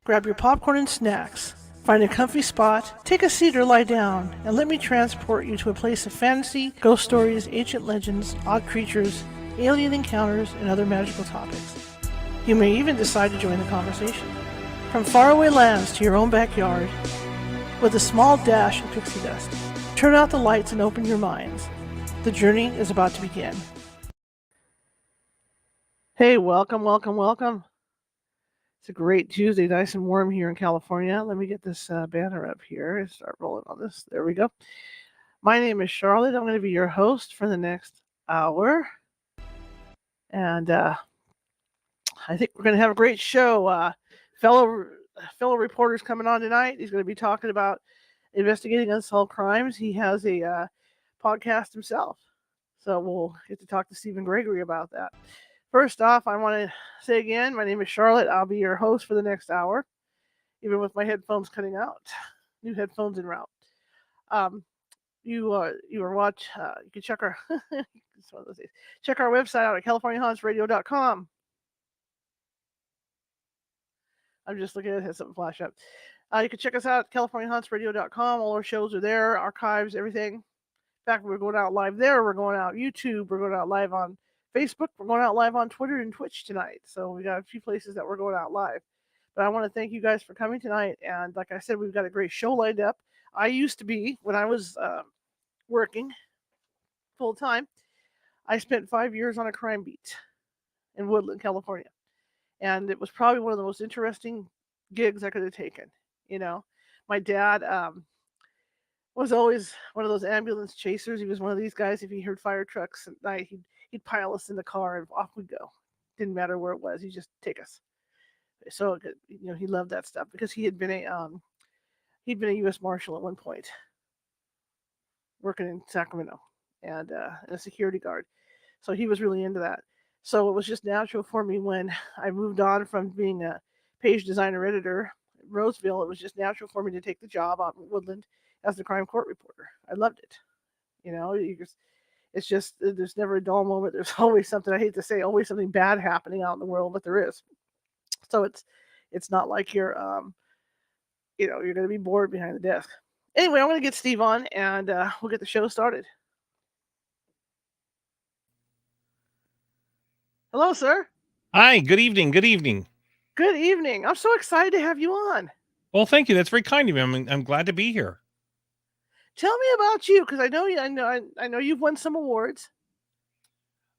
Grab your popcorn and snacks. Find a comfy spot, take a seat or lie down, and let me transport you to a place of fantasy, ghost stories, ancient legends, odd creatures, alien encounters, and other magical topics. You may even decide to join the conversation. From faraway lands to your own backyard, with a small dash of pixie dust, turn out the lights and open your minds. The journey is about to begin. Hey, welcome, welcome, welcome. It's a great Tuesday, nice and warm here in California. Let me get this banner up here and start rolling on this. There we go. My name is Charlotte. I'm going to be your host for the next hour. And I think we're going to have a great show. Fellow reporter's coming on tonight. He's going to be talking about investigating unsolved crimes. He has a podcast himself. So we'll get to talk to Stephen Gregory about that. First off, I want to say again, my name is Charlotte. I'll be your host for the next hour, even with my headphones cutting out. New headphones en route. You can check our it's one of those days. Check our website out at CaliforniaHauntsRadio.com. I'm just looking at it, had something flash up. You can check us out at CaliforniaHauntsRadio.com. All our shows are there, archives, everything. In fact, we're going out live there. We're going out YouTube. We're going out live on Facebook. We're going out live on Twitter and Twitch tonight. So we got a few places that we're going out live. But I want to thank you guys for coming tonight. And like I said, we've got a great show lined up. I used to be, when I was working full time, I spent 5 years on a crime beat in Woodland, California. And it was probably one of the most interesting gigs I could have taken. You know, my dad was always one of those ambulance chasers. He was one of these guys, if he heard fire trucks at night, he'd pile us in the car and off we'd go. Didn't matter where it was, he'd just take us. So he loved that stuff because he had been a U.S. Marshal at one point, working in Sacramento, and a security guard. So he was really into that. So it was just natural for me when I moved on from being a page designer editor at Roseville. It was just natural for me to take the job out in Woodland as the crime court reporter. I loved it. It's just there's never a dull moment. There's always something. I hate to say, always something bad happening out in the world, but there is. So it's not like you're going to be bored behind the desk. Anyway, I'm going to get Steve on, and we'll get the show started. Hello, sir. Hi, good evening. Good evening. Good evening. I'm so excited to have you on. Well, thank you. That's very kind of you. I'm glad to be here. Tell me about you, because I know you've won some awards.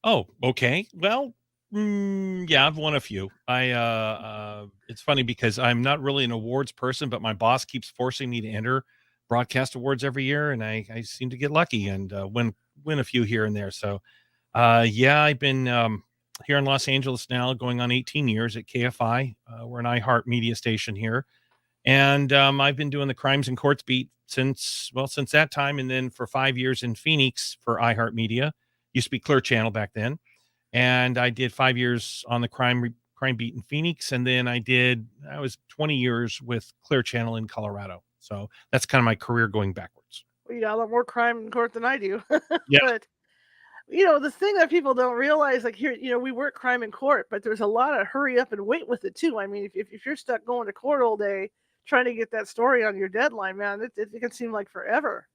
Oh, okay. Well, yeah, I've won a few. It's funny because I'm not really an awards person, but my boss keeps forcing me to enter broadcast awards every year, and I seem to get lucky and win a few here and there. So, yeah, I've been here in Los Angeles now, going on 18 years at KFYI. We're an iHeart media station here. And I've been doing the Crimes and Courts beat since that time. And then for 5 years in Phoenix for iHeartMedia. Used to be Clear Channel back then. And I did 5 years on the crime beat in Phoenix. And then I was 20 years with Clear Channel in Colorado. So that's kind of my career going backwards. Well, you got a lot more crime in court than I do. Yeah. But, the thing that people don't realize, like here, we work crime in court, but there's a lot of hurry up and wait with it too. I mean, if you're stuck going to court all day, trying to get that story on your deadline, man, it can seem like forever.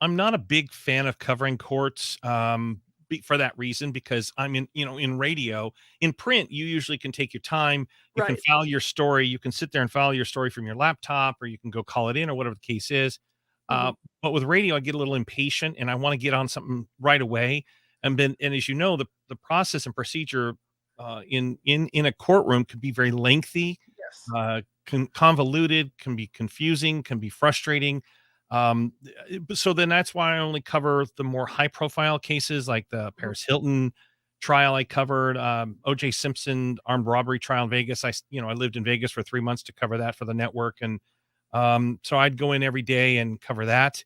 I'm not a big fan of covering courts for that reason, because I'm in radio. In print, you usually can take your time. You can file your story. You can sit there and file your story from your laptop, or you can go call it in, or whatever the case is. But with radio, I get a little impatient and I want to get on something right away. And as you know, the process and procedure in a courtroom could be very lengthy. Yes. Convoluted, can be confusing, can be frustrating. So then that's why I only cover the more high profile cases, like the Paris Hilton trial I covered, O.J. Simpson armed robbery trial in Vegas. I lived in Vegas for 3 months to cover that for the network. And so I'd go in every day and cover that.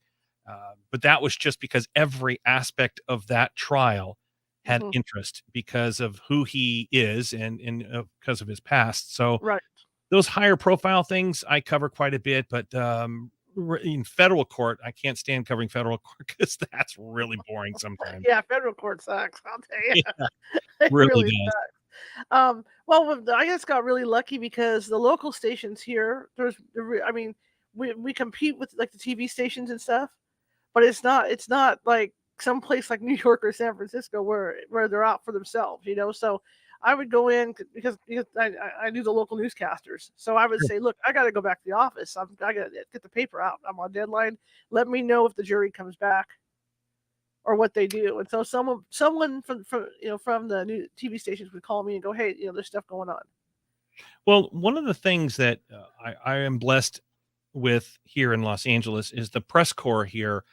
But that was just because every aspect of that trial had interest because of who he is and because of his past. So those higher profile things I cover quite a bit, but in federal court, I can't stand covering federal court because that's really boring sometimes. Yeah, federal court sucks, I'll tell you. Yeah, It really really does. sucks. Well, I just got really lucky because the local stations here, I mean, we compete with like the TV stations and stuff, but it's not like some place like New York or San Francisco where they're out for themselves, So I would go in because I knew the local newscasters, so I would say, look, I got to go back to the office. I got to get the paper out. I'm on deadline. Let me know if the jury comes back or what they do. And so someone from the new TV stations would call me and go, hey, there's stuff going on. Well, one of the things that I am blessed with here in Los Angeles is the press corps here.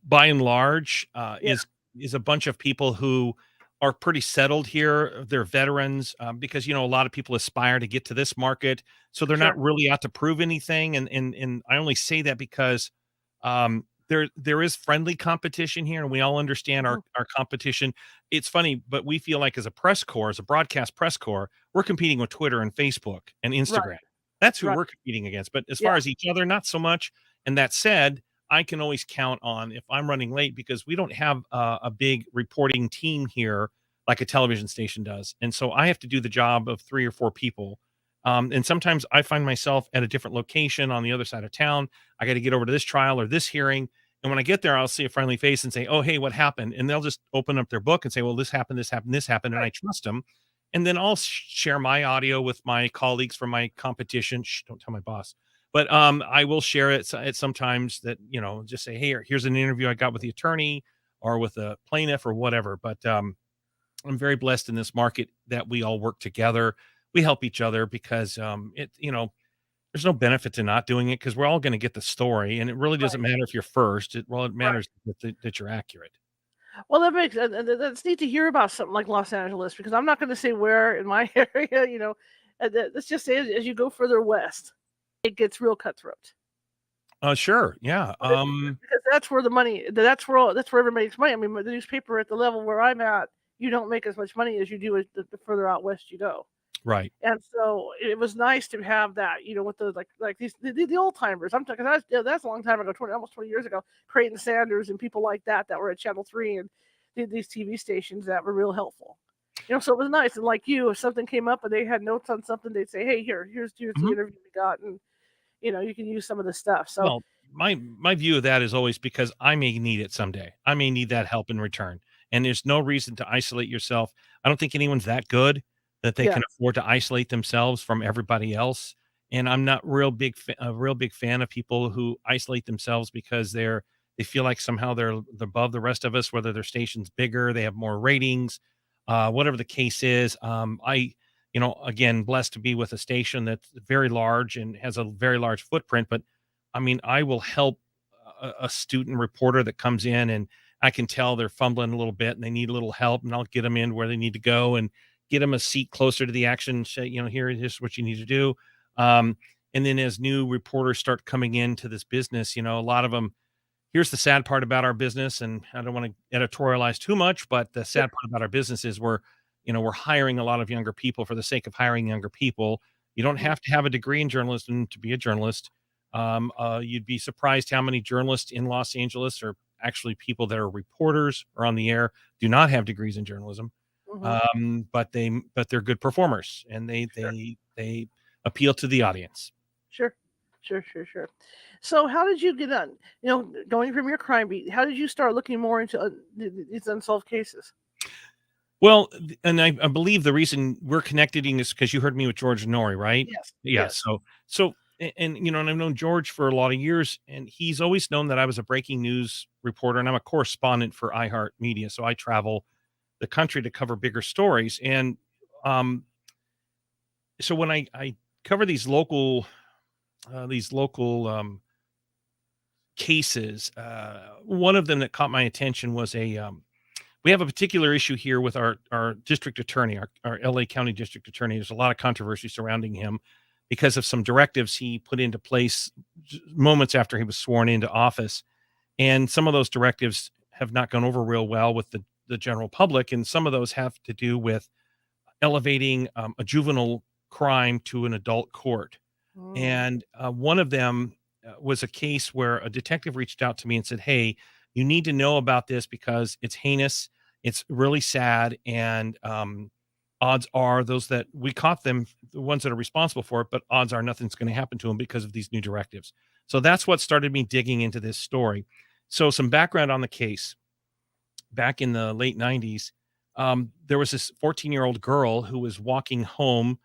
By and large, Yeah, is a bunch of people who are pretty settled here. They're veterans, because a lot of people aspire to get to this market, so they're not sure. really out to prove anything. And I only say that because there is friendly competition here, and we all understand Mhm. our competition. It's funny, but we feel like as a press corps, as a broadcast press corps, we're competing with Twitter and Facebook and Right, Instagram. That's who right. we're competing against. But as Yeah, far as each other, not so much. And that said, I can always count on if I'm running late because we don't have a big reporting team here like a television station does. And so I have to do the job of 3 or 4 people. And sometimes I find myself at a different location on the other side of town. I got to get over to this trial or this hearing. And when I get there, I'll see a friendly face and say, "Oh, hey, what happened?" And they'll just open up their book and say, "Well, this happened, this happened, this happened." And I right. trust them. And then I'll share my audio with my colleagues from my competition. Shh, don't tell my boss. But I will share it at sometimes that, just say, "Hey, here's an interview I got with the attorney or with a plaintiff or whatever." But I'm very blessed in this market that we all work together. We help each other because there's no benefit to not doing it because we're all going to get the story, and it really doesn't Right, matter if you're first. It right. matters that you're accurate. Well, that's neat to hear about something like Los Angeles because I'm not going to say where in my area, let's just say as you go further west, it gets real cutthroat. Sure, yeah. Because that's where the money, that's where everybody makes money. I mean, the newspaper at the level where I'm at, you don't make as much money as you do the further out west you go. Right. And so it was nice to have that, with the like the old timers. I'm talking that's a long time ago, almost 20 years ago. Creighton Sanders and people like that were at Channel 3 and did these TV stations that were real helpful. So it was nice. And like you, if something came up and they had notes on something, they'd say, "Hey, here's the Mhm. interview we got, and you can use some of this stuff." So Well, my view of that is always because I may need it someday. I may need yeah, that help in return, and there's no reason to isolate yourself. I don't think anyone's that good that they yeah, can afford to isolate themselves from everybody else. And I'm not a real big fan of people who isolate themselves because they feel like somehow they're above the rest of us, whether their station's bigger, they have more ratings, whatever the case is. Again, blessed to be with a station that's very large and has a very large footprint, but I mean, I will help a student reporter that comes in and I can tell they're fumbling a little bit and they need a little help, and I'll get them in where they need to go and get them a seat closer to the action. Say, here's what you need to do. Um, and then as new reporters start coming into this business, a lot of them, here's the sad part about our business, and I don't want to editorialize too much, but the sure, sad part about our business is we're hiring a lot of younger people for the sake of hiring younger people. You don't mhm, have to have a degree in journalism to be a journalist. You'd be surprised how many journalists in Los Angeles are actually people that are reporters or on the air do not have degrees in journalism, mhm, but they're good performers and sure. they appeal to the audience. Sure. Sure, sure, sure. So how did you get on, going from your crime beat, how did you start looking more into these unsolved cases? Well, and I believe the reason we're connecting is because you heard me with George Nori, right? Yes. Yeah. Yes. And I've known George for a lot of years, and he's always known that I was a breaking news reporter, and I'm a correspondent for iHeartMedia, so I travel the country to cover bigger stories. And um, so when I cover these local cases, one of them that caught my attention was we have a particular issue here with our district attorney, our LA County district attorney. There's a lot of controversy surrounding him because of some directives he put into place moments after he was sworn into office. And some of those directives have not gone over real well with the general public. And some of those have to do with elevating a juvenile crime to an adult court. Mm, And one of them was a case where a detective reached out to me and said, "Hey, you need to know about this because it's heinous. It's really sad. And odds are those that we caught them, the ones that are responsible for it, but odds are nothing's going to happen to them because of these new directives. So that's what started me digging into this story. So some background on the case. Back in the late 90s, there was this 14-year-old girl who was walking home,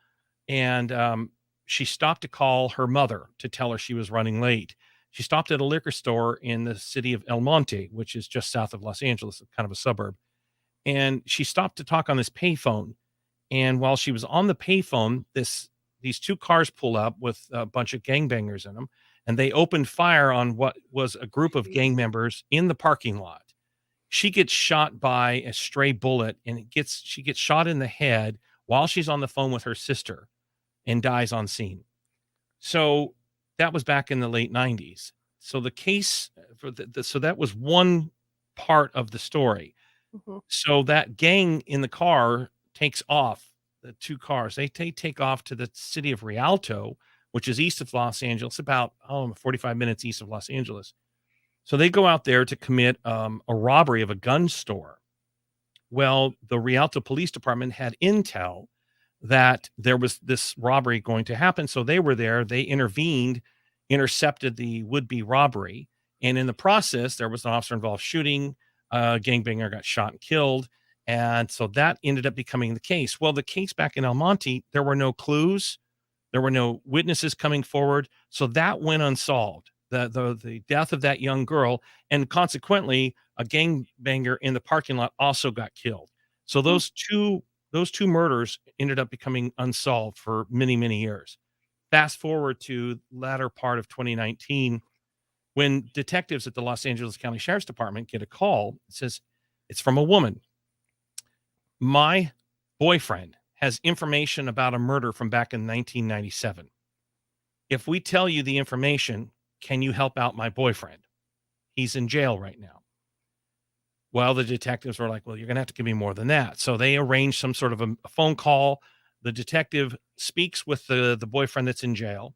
and she stopped to call her mother to tell her she was running late. She stopped at a liquor store in the city of El Monte, which is just south of Los Angeles, kind of a suburb. And she stopped to talk on this payphone. And while she was on the payphone, these two cars pull up with a bunch of gangbangers in them, and they opened fire on what was a group of gang Jeez. members in the parking lot. She gets shot by a stray bullet, and she gets shot in the head while she's on the phone with her sister and dies on scene. So that was back in the late 90s. So the case so that was one part of the story. Mhm. So that gang in the car takes off. The two cars, they take off to the city of Rialto, which is east of Los Angeles, about 45 minutes east of Los Angeles. So they go out there to commit a robbery of a gun store. Well, the Rialto Police Department had intel that there was this robbery going to happen. So they were there. They intervened, intercepted the would-be robbery. And in the process, there was an officer-involved shooting. A gangbanger got shot and killed. And so that ended up becoming the case. Well, the case back in El Monte, there were no clues. There were no witnesses coming forward. So that went unsolved. The death of that young girl, and consequently, a gangbanger in the parking lot also got killed. So Hmm. those two murders ended up becoming unsolved for many, many years. Fast forward to latter part of 2019, when detectives at the Los Angeles County Sheriff's Department get a call. It says it's from a woman. My boyfriend has information about a murder from back in 1997. If we tell you the information, can you help out my boyfriend? He's in jail right now. Well, the detectives were like, well, you're going to have to give me more than that. So they arranged some sort of a phone call. The detective speaks with the boyfriend that's in jail.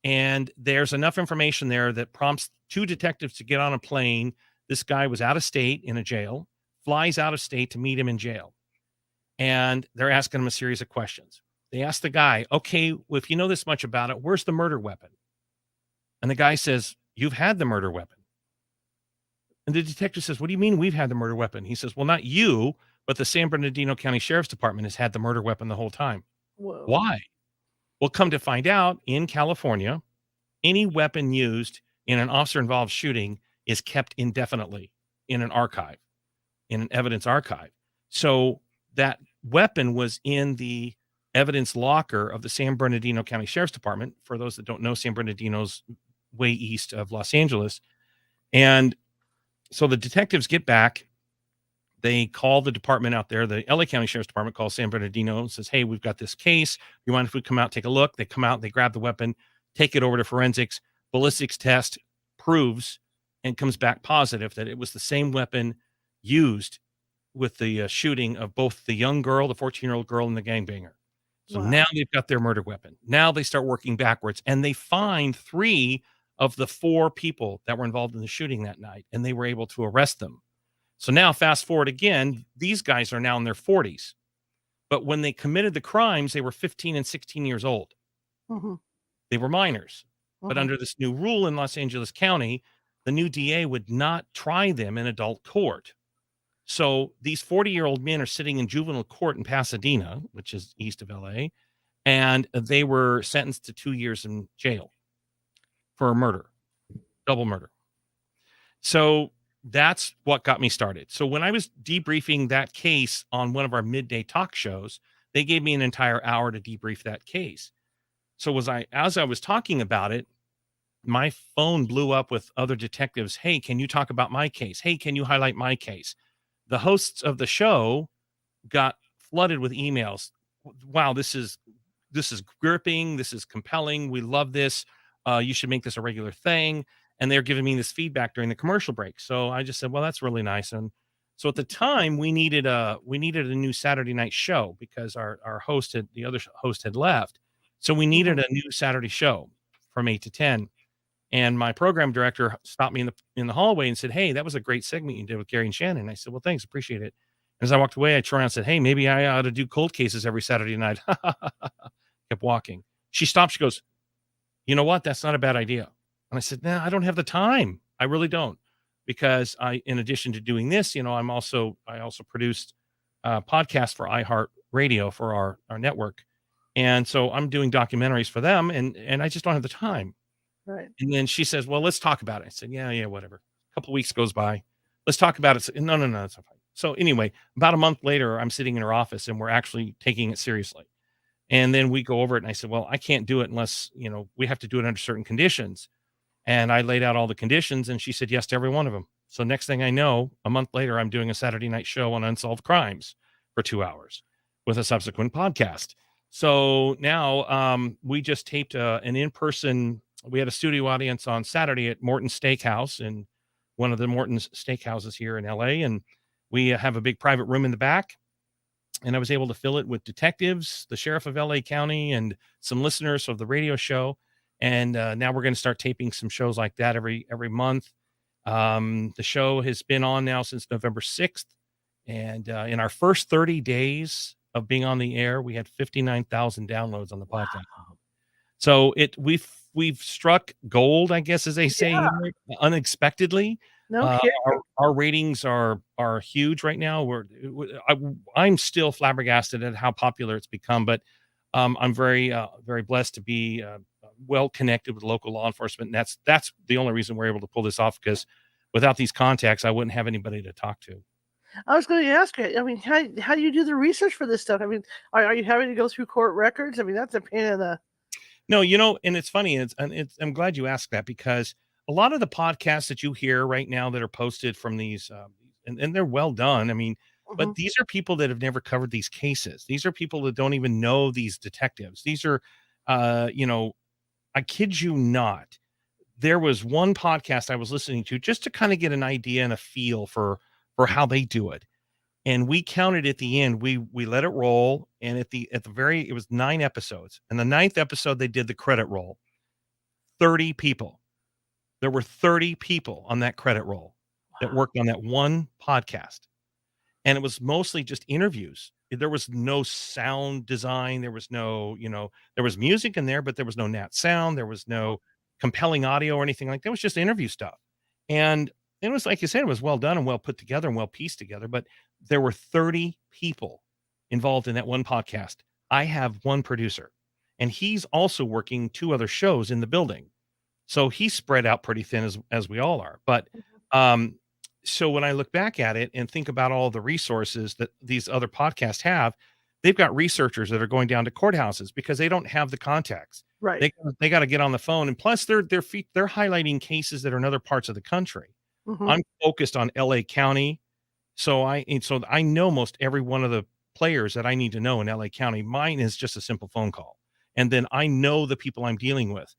And there's enough information there that prompts two detectives to get on a plane. This guy was out of state in a jail, flies out of state to meet him in jail. And they're asking him a series of questions. They ask the guy, okay, well, if you know this much about it, where's the murder weapon? And the guy says, you've had the murder weapon. And the detective says, what do you mean we've had the murder weapon? He says, well, not you, but the San Bernardino County Sheriff's Department has had the murder weapon the whole time. Whoa. Why? Well, come to find out, in California, any weapon used in an officer involved shooting is kept indefinitely in an archive, in an evidence archive. So that weapon was in the evidence locker of the San Bernardino County Sheriff's Department. For those that don't know, San Bernardino's way east of Los Angeles. And so the detectives get back. They call the department out there. The LA County Sheriff's Department calls San Bernardino and says, hey, we've got this case. You mind if we come out, take a look? They come out, they grab the weapon, take it over to forensics. Ballistics test proves and comes back positive that it was the same weapon used with the shooting of both the young girl, the 14-year-old girl, and the gangbanger. So Wow. now they've got their murder weapon. Now they start working backwards, and they find 3 of the 4 people that were involved in the shooting that night, and they were able to arrest them. So now fast forward again, these guys are now in their 40s. But when they committed the crimes, they were 15 and 16 years old. Mm-hmm. They were minors. But Mm-hmm. under this new rule in Los Angeles County, the new DA would not try them in adult court. So these 40-year-old men are sitting in juvenile court in Pasadena, which is east of LA, and they were sentenced to 2 years in jail for a murder, double murder. So that's what got me started. So when I was debriefing that case on one of our midday talk shows, they gave me an entire hour to debrief that case. So as I was talking about it, my phone blew up with other detectives. Hey, can you talk about my case? Hey, can you highlight my case? The hosts of the show got flooded with emails. Wow, this is gripping. This is compelling. We love this. You should make this a regular thing. And they're giving me this feedback during the commercial break. So I just said, well, that's really nice. And so at the time we needed a new Saturday night show because our the other host had left. So we needed a new Saturday show from 8 to 10. And my program director stopped me in the hallway and said, hey, that was a great segment you did with Gary and Shannon. I said, well, thanks. Appreciate it. As I walked away, I turned around and said, "Hey, maybe I ought to do cold cases every Saturday night." Kept walking. She stopped. She goes, "You know what? That's not a bad idea." And I said, "No, I don't have the time. I really don't." Because in addition to doing this, I also produced a podcast for iHeart Radio for our network. And so I'm doing documentaries for them and I just don't have the time. Right. And then she says, "Well, let's talk about it." I said, "Yeah, yeah, whatever." A couple weeks goes by. Let's talk about it. No, no, no, it's fine. So anyway, about a month later, I'm sitting in her office and we're actually taking it seriously. And then we go over it and I said, "Well, I can't do it unless, we have to do it under certain conditions." And I laid out all the conditions and she said yes to every one of them. So next thing I know, a month later, I'm doing a Saturday night show on unsolved crimes for 2 hours with a subsequent podcast. So now we just taped an in-person, we had a studio audience on Saturday at Morton's Steakhouse in one of the Morton's steakhouses here in LA. And we have a big private room in the back. And I was able to fill it with detectives, the sheriff of LA County, and some listeners of the radio show. And now we're going to start taping some shows like that every month. The show has been on now since November 6th. And in our first 30 days of being on the air, we had 59,000 downloads on the podcast. Wow. So we've struck gold, I guess, as they say Yeah. here, unexpectedly. No kidding. Our ratings are huge right now. I'm still flabbergasted at how popular it's become, but I'm very blessed to be well connected with local law enforcement, and that's the only reason we're able to pull this off. Because without these contacts, I wouldn't have anybody to talk to. I was going to ask you. I mean, how do you do the research for this stuff? I mean, are you having to go through court records? I mean, that's a pain in the. No, and it's funny. I'm glad you asked that because a lot of the podcasts that you hear right now that are posted from these, and they're well done. I mean, but Mhm. these are people that have never covered these cases. These are people that don't even know these detectives. These are, I kid you not. There was one podcast I was listening to just to kind of get an idea and a feel for how they do it. And we counted at the end, we let it roll. And at the very, it was 9 episodes. And the ninth episode, they did the credit roll. 30 people. There were 30 people on that credit roll that Wow. worked on that one podcast. And it was mostly just interviews. There was no sound design. There was no, there was music in there, but there was no nat sound. There was no compelling audio or anything like that. It was just interview stuff. And it was, like you said, it was well done and well put together and well pieced together. But there were 30 people involved in that one podcast. I have one producer, and he's also working 2 other shows in the building. So he's spread out pretty thin as we all are. But Mhm. um, so when I look back at it and think about all the resources that these other podcasts have, they've got researchers that are going down to courthouses because they don't have the contacts. Right. They got to get on the phone, and plus they're highlighting cases that are in other parts of the country. Mhm. I'm focused on LA County, so I know most every one of the players that I need to know in LA County. Mine is just a simple phone call, and then I know the people I'm dealing with.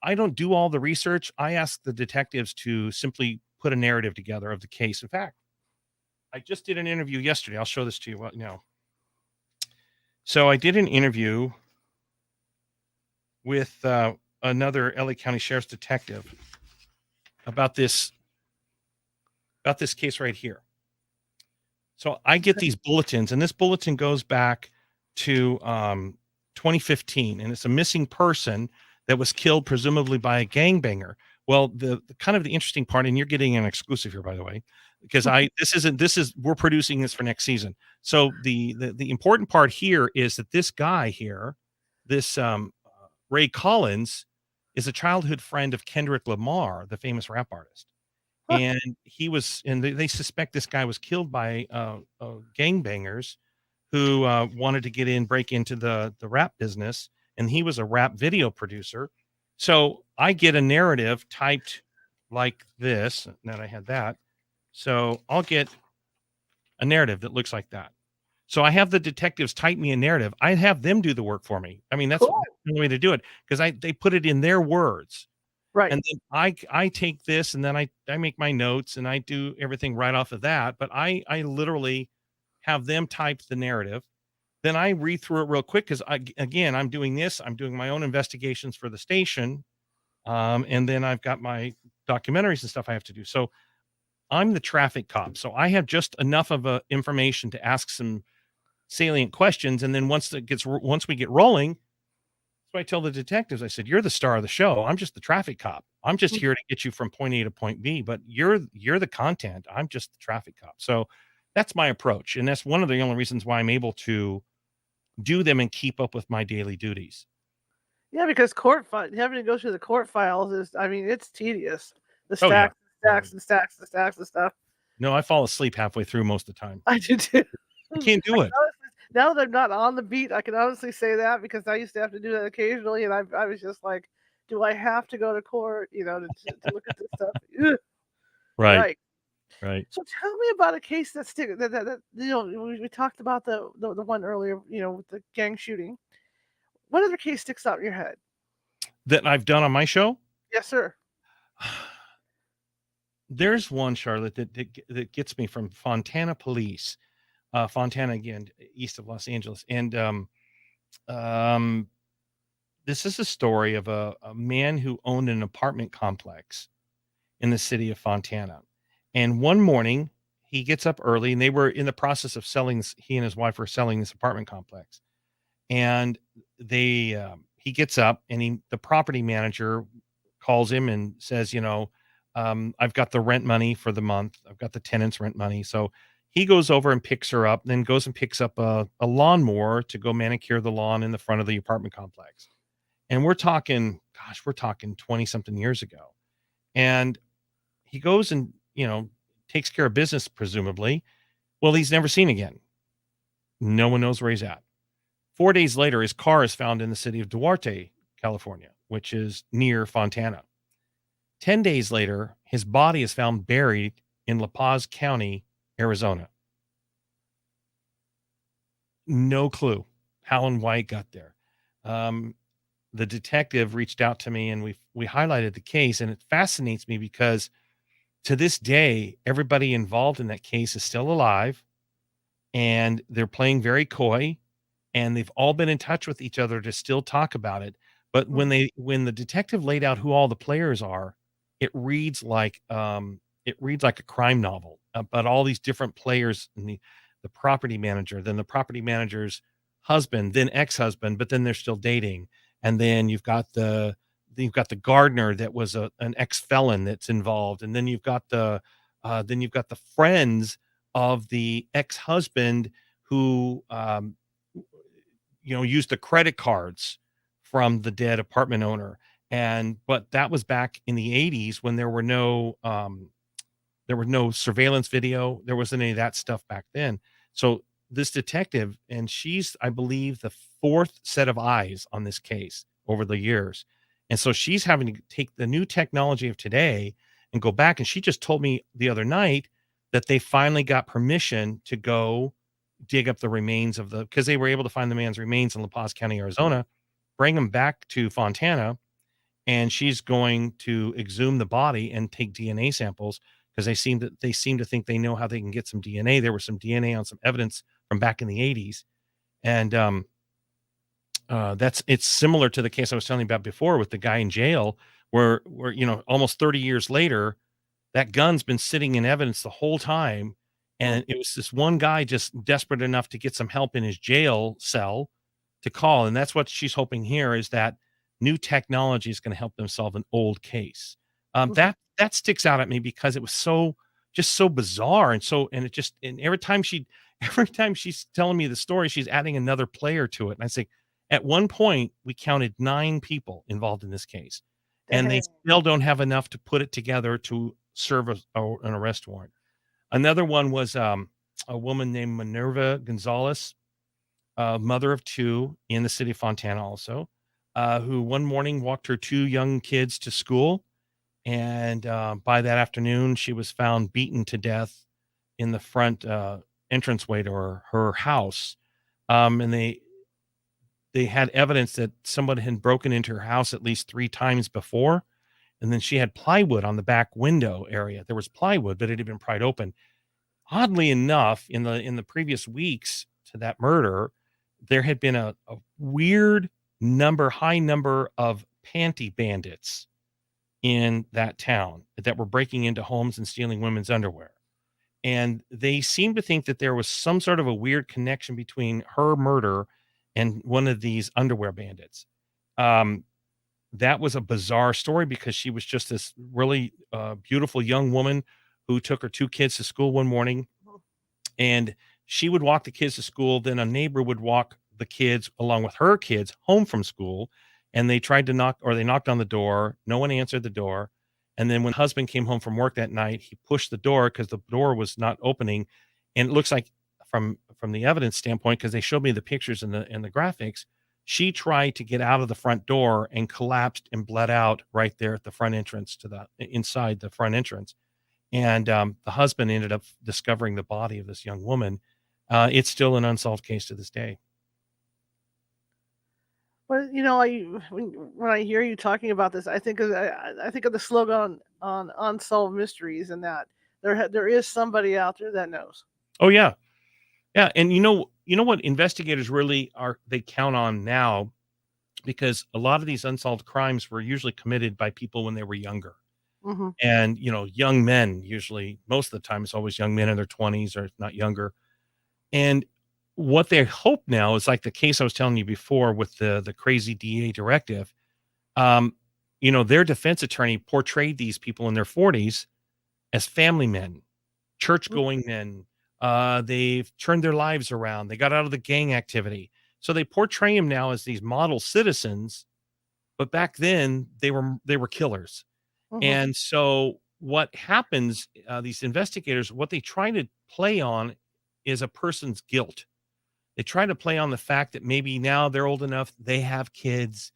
I don't do all the research. I ask the detectives to simply put a narrative together of the case. In fact, I just did an interview yesterday. I'll show this to you right now. So I did an interview with another LA County Sheriff's detective about this case right here. So I get these bulletins, and this bulletin goes back to 2015, and it's a missing person that was killed presumably by a gangbanger. Well, the kind of the interesting part, and you're getting an exclusive here, by the way, because we're producing this for next season. So the important part here is that this guy here, this Ray Collins, is a childhood friend of Kendrick Lamar, the famous rap artist. Huh. And they suspect this guy was killed by gangbangers who wanted to break into the rap business, and he was a rap video producer. So I get a narrative typed like this. Now I had that. So I'll get a narrative that looks like that. So I have the detectives type me a narrative. I have them do the work for me. I mean, that's Cool. the only way to do it because they put it in their words. Right. And then I take this and then I make my notes and I do everything right off of that. But I literally have them type the narrative. Then I read through it real quick because I'm doing this. I'm doing my own investigations for the station. And then I've got my documentaries and stuff I have to do. So I'm the traffic cop, so I have just enough of information to ask some salient questions, and then once we get rolling, so I tell the detectives, I said, "You're the star of the show. I'm just the traffic cop. I'm just Mm. here to get you from point A to point B, but you're the content. I'm just the traffic cop." So that's my approach, and that's one of the only reasons why I'm able to do them and keep up with my daily duties. Yeah, because having to go through the court files is, I mean, it's tedious. The Oh, yeah. stacks, Oh, yeah. stacks, and stacks, and stacks of stuff. No, I fall asleep halfway through most of the time. I do too. I can't I do can it. honestly, now that I'm not on the beat, I can honestly say that because I used to have to do that occasionally, and I was just like, do I have to go to court, to look at this stuff? Ugh, Right, right. right. So tell me about a case that we talked about the one earlier, with the gang shooting. What other case sticks out in your head? That I've done on my show? Yes, sir. There's one, Charlotte, that gets me from Fontana Police. Fontana, again, east of Los Angeles, and, um, this is a story of a man who owned an apartment complex in the city of Fontana. And one morning, he gets up early, and they were in the process of selling he and his wife were selling this apartment complex. And he gets up, and the property manager calls him and says, I've got the rent money for the month. I've got the tenant's rent money. So he goes over and picks her up, then goes and picks up a lawnmower to go manicure the lawn in the front of the apartment complex. And we're talking 20 something years ago. And he goes and, takes care of business, presumably. Well, he's never seen again. No one knows where he's at. 4 days later, his car is found in the city of Duarte, California, which is near Fontana. 10 days later, his body is found buried in La Paz County, Arizona. No clue how and why it got there. Um, the detective reached out to me, and we highlighted the case, and it fascinates me because to this day, everybody involved in that case is still alive, and they're playing very coy, and they've all been in touch with each other to still talk about it. But Mm. when the detective laid out who all the players are, it reads like a crime novel about all these different players, and the property manager, then the property manager's husband, then ex-husband, but then they're still dating. And then you've got the gardener that was an ex-felon that's involved, and then you've got the friends of the ex-husband who used the credit cards from the dead apartment owner. But that was back in the 80s when there was no surveillance video. There wasn't any of that stuff back then. So this detective, and she's, I believe, the fourth set of eyes on this case over the years. And so she's having to take the new technology of today and go back. And she just told me the other night that they finally got permission to go dig up the remains because they were able to find the man's remains in La Paz County, Arizona, bring him back to Fontana, and she's going to exhume the body and take DNA samples because they seem to think they know how they can get some DNA. There was some DNA on some evidence from back in the 80s. And it's similar to the case I was telling you about before with the guy in jail where almost 30 years later, that gun's been sitting in evidence the whole time, Mm. and it was this one guy just desperate enough to get some help in his jail cell to call, and that's what she's hoping here is that new technology is gonna help them solve an old case. Mhm. That sticks out at me because it was so bizarre, and every time she's telling me the story, she's adding another player to it, and I say, at one point, we counted 9 people involved in this case, and they Dang. still don't have enough to put it together to serve an arrest warrant. Another one was a woman named Minerva Gonzalez, mother of 2 in the city of Fontana also, who one morning walked her 2 young kids to school. And by that afternoon, she was found beaten to death in the front entranceway to her house. And they had evidence that somebody had broken into her house at least 3 times before. And then she had plywood on the back window area. There was plywood, but it had been pried open. Oddly enough, in the previous weeks to that murder, there had been a weird high number of panty bandits in that town that were breaking into homes and stealing women's underwear. And they seemed to think that there was some sort of a weird connection between her murder and one of these underwear bandits. Um, that was a bizarre story because she was just this really beautiful young woman who took her two kids to school one morning, and she would walk the kids to school. Then a neighbor would walk the kids along with her kids home from school. And they tried to knock, or they knocked on the door. No one answered the door. And then when husband came home from work that night, he pushed the door because the door was not opening. And it looks like from the evidence standpoint, because they showed me the pictures and the graphics, she tried to get out of the front door and collapsed and bled out right there at the front entrance to the inside the front entrance. And the husband ended up discovering the body of this young woman. It's still an unsolved case to this day. But when I hear you talking about this, I think of the slogan on Unsolved Mysteries, and that there is somebody out there that knows. Oh yeah, yeah, and you know what investigators really are, they count on now, because a lot of these unsolved crimes were usually committed by people when they were younger. Hmm. And young men, usually most of the time it's always young men in their 20s or if not younger. And what they hope now is like the case I was telling you before with the crazy DA directive. Um, their defense attorney portrayed these people in their 40s as family men, church going men. They've turned their lives around. They got out of the gang activity. So they portray them now as these model citizens, but back then they were killers. Hmm. And so what happens, these investigators, what they try to play on is a person's guilt. They try to play on the fact that maybe now they're old enough, they have kids.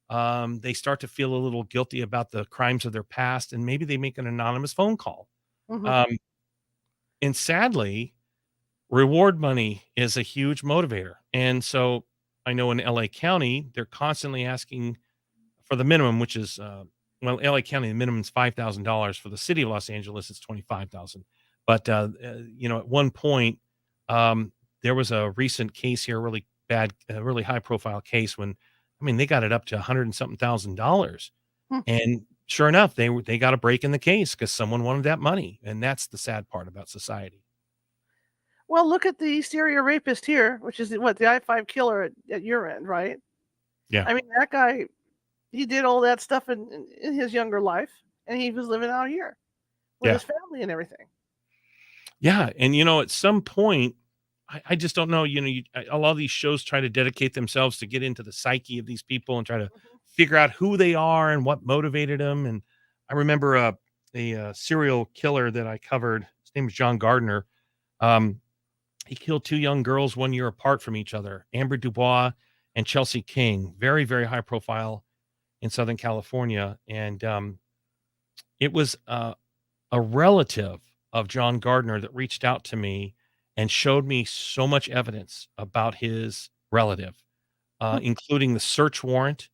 They start to feel a little guilty about the crimes of their past, and maybe they make an anonymous phone call. Hmm. Um, and sadly, reward money is a huge motivator. And so I know in LA County, they're constantly asking for the minimum, which is LA County, the minimum is $5,000. For the city of Los Angeles, it's 25,000. But at one point, um, there was a recent case here, really bad, really high profile case when, I mean, they got it up to 100 and something $1,000. Hmm. And sure enough, they got a break in the case because someone wanted that money. And that's the sad part about society. Well, look at the East Area rapist here, which is the I-5 killer at your end, right? Yeah. I mean, that guy, he did all that stuff in his younger life, and he was living out here with Yeah. his family and everything. Yeah. And, at some point, I just don't know, a lot of these shows try to dedicate themselves to get into the psyche of these people and try to Mhm. figure out who they are and what motivated them. And I remember a serial killer that I covered. His name was John Gardner. Um, he killed two young girls 1 year apart from each other, Amber Dubois and Chelsea King. Very, very high profile in Southern California. And it was a relative of John Gardner that reached out to me and showed me so much evidence about his relative, Hmm. including the search warrant.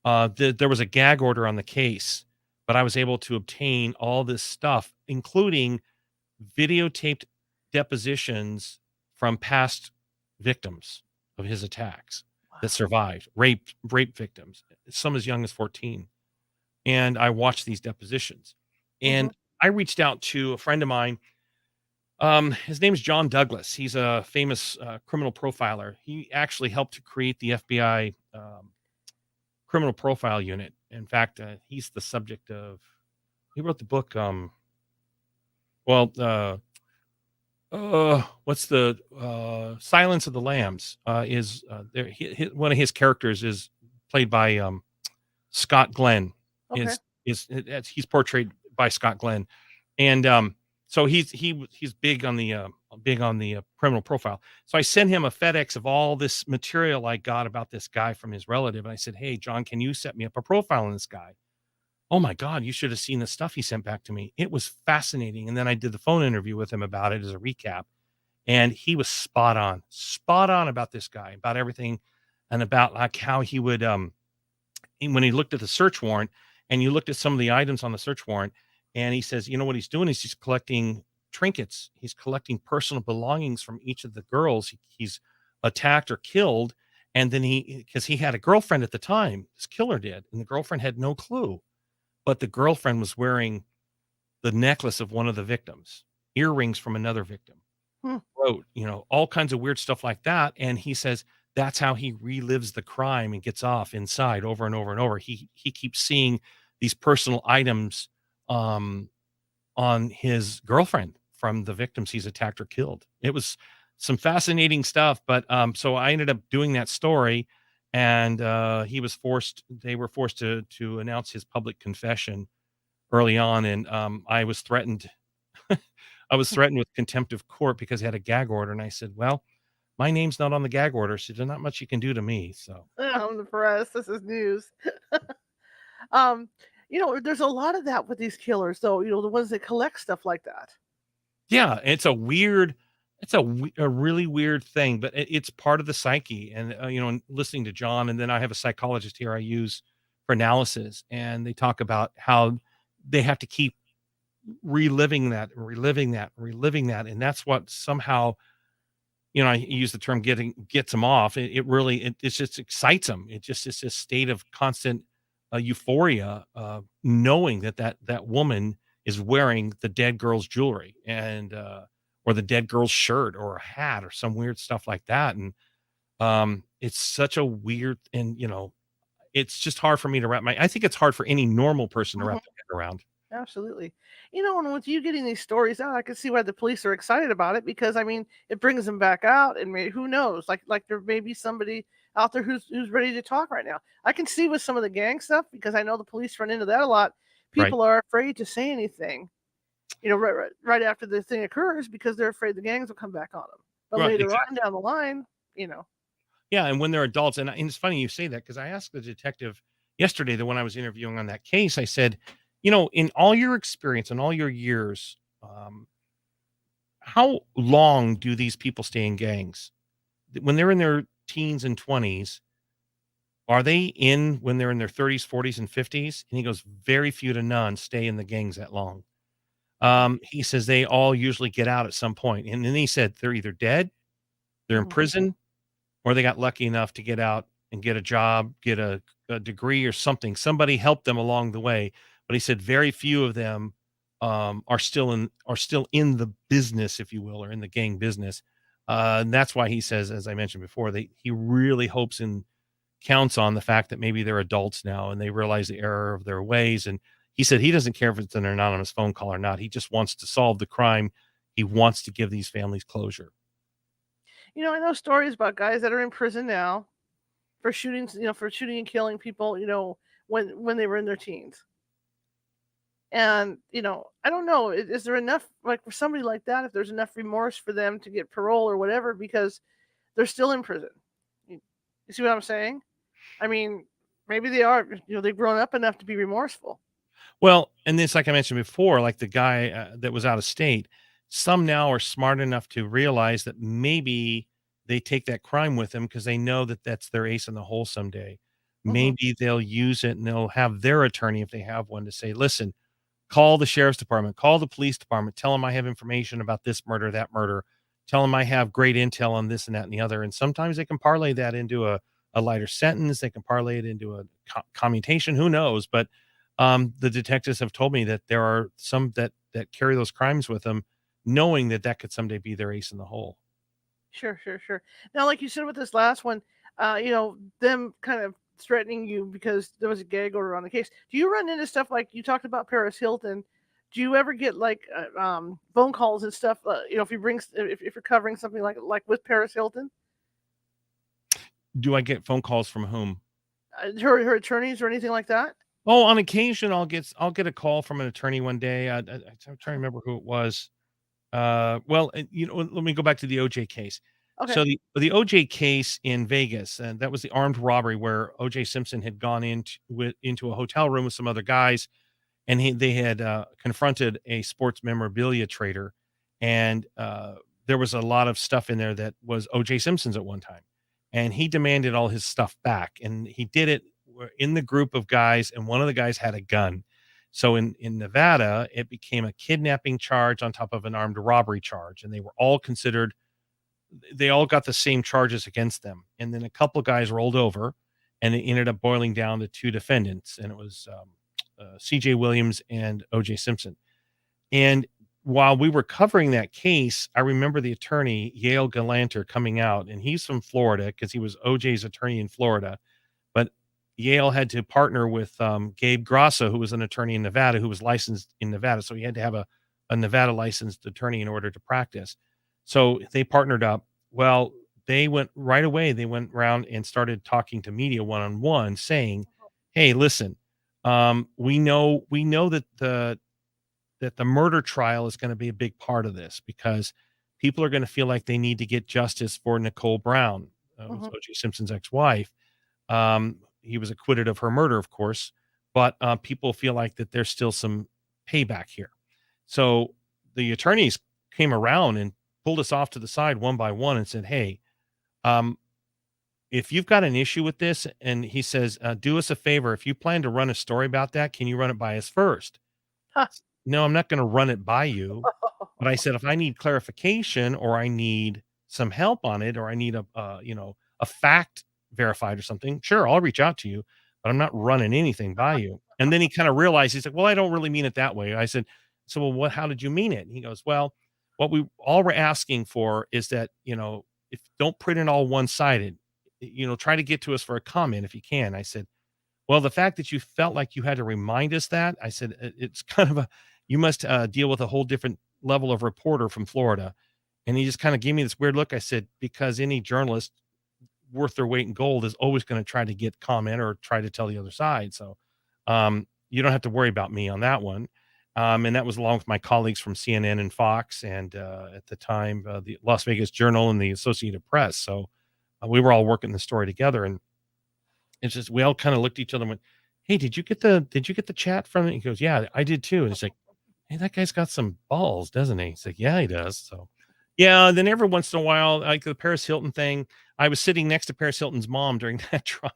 There was a gag order on the case, but I was able to obtain all this stuff, including videotaped depositions from past victims of his attacks that Wow. survived, rape victims, some as young as 14. And I watched these depositions. Hmm. And I reached out to a friend of mine. His name is John Douglas. He's a famous criminal profiler. He actually helped to create the FBI criminal profile unit. In fact, he's the subject of. He wrote the book. Well, what's the Silence of the Lambs? Is there? One of his characters is played by Scott Glenn. Okay. He's portrayed by Scott Glenn, and so he's big on the criminal profile. So I sent him a FedEx of all this material I got about this guy from his relative, and I said, "Hey, John, can you set me up a profile on this guy?" Oh my God, you should have seen the stuff he sent back to me. It was fascinating. And then I did the phone interview with him about it as a recap, and he was spot on about this guy, about everything, and about like how he would when he looked at the search warrant, and you looked at some of the items on the search warrant, and he says, what he's doing is he's collecting trinkets. He's collecting personal belongings from each of the girls he's attacked or killed. And then because he had a girlfriend at the time, this killer did, and the girlfriend had no clue. but the girlfriend was wearing the necklace of one of the victims, earrings from another victim, Hmm. throat, all kinds of weird stuff like that. And he says that's how he relives the crime and gets off inside over and over and over. He keeps seeing these personal items um, on his girlfriend from the victims he's attacked or killed. It was some fascinating stuff. But so I ended up doing that story, and they were forced to announce his public confession early on, and I was threatened. I was threatened with contempt of court because he had a gag order, and I said, "Well, my name's not on the gag order, so there's not much you can do to me." So, I'm the press. This is news. Um, there's a lot of that with these killers, though. The ones that collect stuff like that. yeah, it's a really weird thing, but it's part of the psyche. And and listening to John, and then I have a psychologist here I use for analysis, and they talk about how they have to keep reliving that and reliving that and reliving that, and that's what somehow I use the term gets them off. It really it just excites them. It's this state of constant euphoria, knowing that woman is wearing the dead girl's jewelry, and or the dead girl's shirt or a hat or some weird stuff like that. And it's such a weird, and it's just hard for me to I think it's hard for any normal person to wrap their head around. Absolutely. And with you getting these stories out, I can see why the police are excited about it because I mean, it brings them back out, and who knows? Like there may be somebody out there who's ready to talk right now. I can see with some of the gang stuff because I know the police run into that a lot. Right. People are afraid to say anything, right after the thing occurs because they're afraid the gangs will come back on them. But Right. later on Exactly. down the line, you know, Yeah, and when they're adults, and it's funny you say that because I asked the detective yesterday, that when I was interviewing on that case, I said, in all your experience and all your years, how long do these people stay in gangs? When they're in their teens and 20s, are they in when they're in their 30s, 40s, and 50s? And he goes, very few to none stay in the gangs that long. He says they all usually get out at some point. And then he said they're either dead, they're in mhm. prison, or they got lucky enough to get out and get a job, get a degree or something. Somebody helped them along the way. But he said very few of them are still in the business, if you will, or in the gang business. And that's why he says, as I mentioned before, he really hopes and counts on the fact that maybe they're adults now and they realize the error of their ways. And he said he doesn't care if it's an anonymous phone call or not. He just wants to solve the crime. He wants to give these families closure. I know stories about guys that are in prison now for for shooting and killing people, when they were in their teens. And, I don't know, is there enough, like for somebody like that, if there's enough remorse for them to get parole or whatever because they're still in prison. You see what I'm saying? I mean, maybe they are, they've grown up enough to be remorseful. Well, and this, like I mentioned before, like the guy that was out of state, some now are smart enough to realize that maybe they take that crime with them because they know that that's their ace in the hole someday. Mhm. Maybe they'll use it and they'll have their attorney, if they have one, to say, listen, call the sheriff's department, call the police department, tell them I have information about this murder, that murder, tell them I have great intel on this and that and the other. And sometimes they can parlay that into a lighter sentence. They can parlay it into a commutation. Who knows? But the detectives have told me that there are some that carry those crimes with them, knowing that that could someday be their ace in the hole. Sure, sure, sure. Now, like you said with this last one, them kind of threatening you because there was a gag order on the case. Do you run into stuff like you talked about Paris Hilton? Do you ever get like phone calls and stuff? If you if you're covering something like with Paris Hilton, Do I get phone calls from whom? her attorneys or anything like that? Oh, on occasion, I'll get a call from an attorney one day. I'm trying to Uh-huh. remember who it was. Well, let me go back to the OJ case. Okay. So the OJ case in Vegas, and that was the armed robbery where OJ Simpson had gone into a hotel room with some other guys, and they had confronted a sports memorabilia trader, and there was a lot of stuff in there that was OJ Simpson's at one time, and he demanded all his stuff back, and he did it in the group of guys, and one of the guys had a gun. So in Nevada, it became a kidnapping charge on top of an armed robbery charge, and they all got the same charges against them. And then a couple guys rolled over, and it ended up boiling down to two defendants, and it was C.J. Williams and O.J. Simpson. And while we were covering that case, I remember the attorney, Yale Galanter, coming out, and he's from Florida because he was O.J.'s attorney in Florida. But Yale had to partner with Gabe Grosso, who was an attorney in Nevada, who was licensed in Nevada. So he had to have a Nevada licensed attorney in order to practice. So they partnered up. Well, they went right away. They went around and started talking to media one-on-one, saying, "Hey, listen, we know that the murder trial is going to be a big part of this because people are going to feel like they need to get justice for Nicole Brown, was Mhm. O.J. Simpson's ex-wife. He was acquitted of her murder, of course, but people feel like that there's still some payback here. So the attorneys came around and pulled us off to the side one by one and said, "Hey, um, if you've got an issue with this," and he says, "Do us a favor. If you plan to run a story about that, can you run it by us first?" Ha. No, I'm not going to run it by you. But I said, if I need clarification or I need some help on it, or I need a fact verified or something, sure, I'll reach out to you, but I'm not running anything by you. And then he kind of realized, he's like, well, I don't really mean it that way. I said, so, well, how did you mean it? And he goes, well, what we all we're asking for is that, if don't print it all one-sided, try to get to us for a comment if you can. I said, well, the fact that you felt like you had to remind us that, I said, it's kind of you must deal with a whole different level of reporter from Florida. And he just kind of gave me this weird look. I said, because any journalist worth their weight in gold is always going to try to get comment or try to tell the other side. So you don't have to worry about me on that one. And that was along with my colleagues from CNN and Fox, and at the time, the Las Vegas Journal and the Associated Press. So we were all working the story together. And it's just, we all kind of looked at each other and went, "Hey, did you get the chat from it?" He goes, "Yeah, I did too." And it's like, "Hey, that guy's got some balls, doesn't he?" He's like, "Yeah, he does." So, yeah. And then every once in a while, like the Paris Hilton thing, I was sitting next to Paris Hilton's mom during that trial,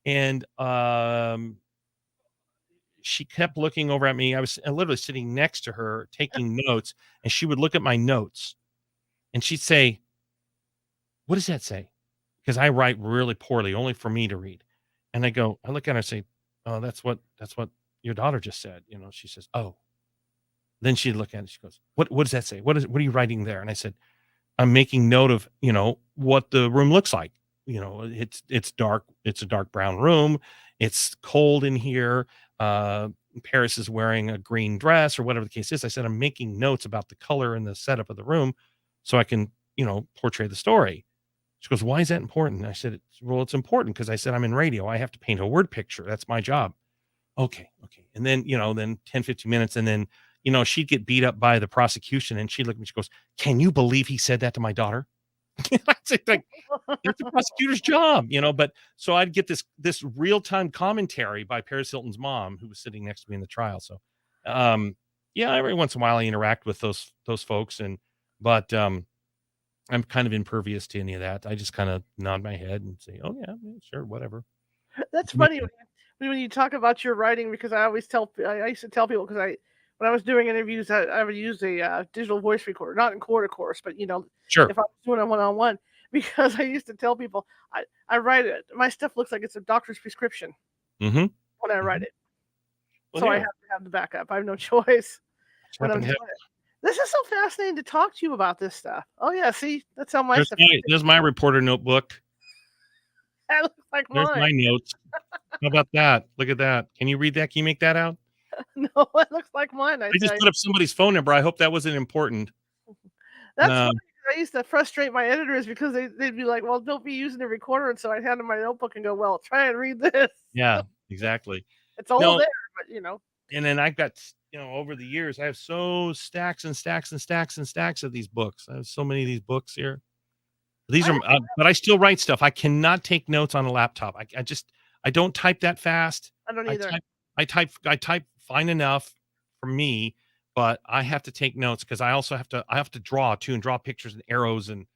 and she kept looking over at me. I was literally sitting next to her taking notes, and she would look at my notes, and she'd say, "What does that say?" Because I write really poorly, only for me to read. And I look at her and say, "Oh, that's what your daughter just said." She says, "Oh." Then she'd look at it. She goes, "What does that say? What are you writing there?" And I said, "I'm making note of, what the room looks like. It's dark. It's a dark brown room. It's cold in here. Uh, Paris is wearing a green dress or whatever the case is." I said, "I'm making notes about the color and the setup of the room so I can, portray the story." She goes, "Why is that important?" I said, "Well, it's important because I said I'm in radio. I have to paint a word picture. That's my job." Okay, okay. And then, then 10, 15 minutes, and then, she'd get beat up by the prosecution, and she'd look at me, she goes, "Can you believe he said that to my daughter?" I said, like, that's the prosecutor's job, but so I'd get this real-time commentary by Paris Hilton's mom, who was sitting next to me in the trial. So yeah, every once in a while I interact with those folks, but I'm kind of impervious to any of that. I just kind of nod my head and say, "Oh yeah, yeah, sure, whatever." That's funny when you talk about your writing, because I always I used to tell people, because when I was doing interviews, I would use a digital voice recorder, not in court, of course, but Sure. if I was doing a one-on-one, because I used to tell people I write it. My stuff looks like it's a doctor's prescription Mhm. when I write Mhm. it, Well, so I have here, to have the backup. I have no choice just when I'm happen to doing have it. This is so fascinating to talk to you about this stuff. Oh yeah, see, that's how my stuff there's my reporter notebook. that looks like There's mine. my notes. How about that? Look at that. Can you read that? Can you make that out? No, it looks like mine. I I tell just you. put up somebody's phone number. I hope that wasn't important. That's funny, Um, 'cause I used to frustrate my editors because they'd be like, "Well, don't be using the recorder," and so I'd hand them my notebook and go, "Well, try and read this." yeah, exactly. It's all No, there, but and then I've got, over the years, I have so stacks and stacks and stacks and stacks of these books. I have so many of these books here. These I are, but I still write stuff. I cannot take notes on a laptop. I don't type that fast. don't I either. type, I type fine enough for me, but I have to take notes because I have to draw too, and draw pictures and arrows. And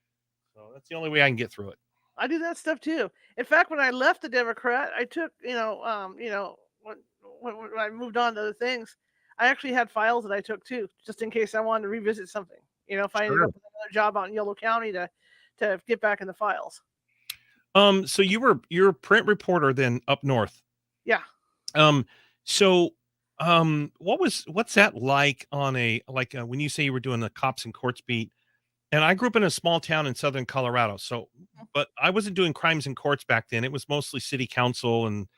so that's the only way I can get through it. I do that stuff too. In fact, when I left the Democrat, I took, when I moved on to other things, I actually had files that I took too, just in case I wanted to revisit something. If I ended Sure. up with another job out in Yolo County to get back in the files. So you're a print reporter then up north. Yeah. Um, so What's that like on a like when you say you were doing the cops and courts beat? And I grew up in a small town in southern Colorado, so but I wasn't doing crimes and courts back then. It was mostly city council and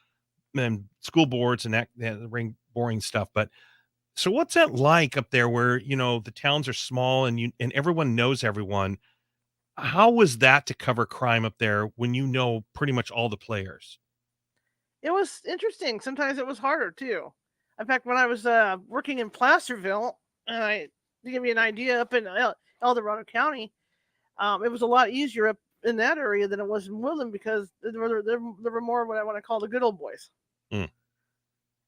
school boards and that boring stuff. But so what's that like up there where, the towns are small and everyone knows everyone? How was that to cover crime up there when you know pretty much all the players? It was interesting. Sometimes it was harder too. In fact, when I was working in Placerville, and to give you an idea, up in El Dorado County, it was a lot easier up in that area than it was in Woodland because there were more what I want to call the good old boys. Mm,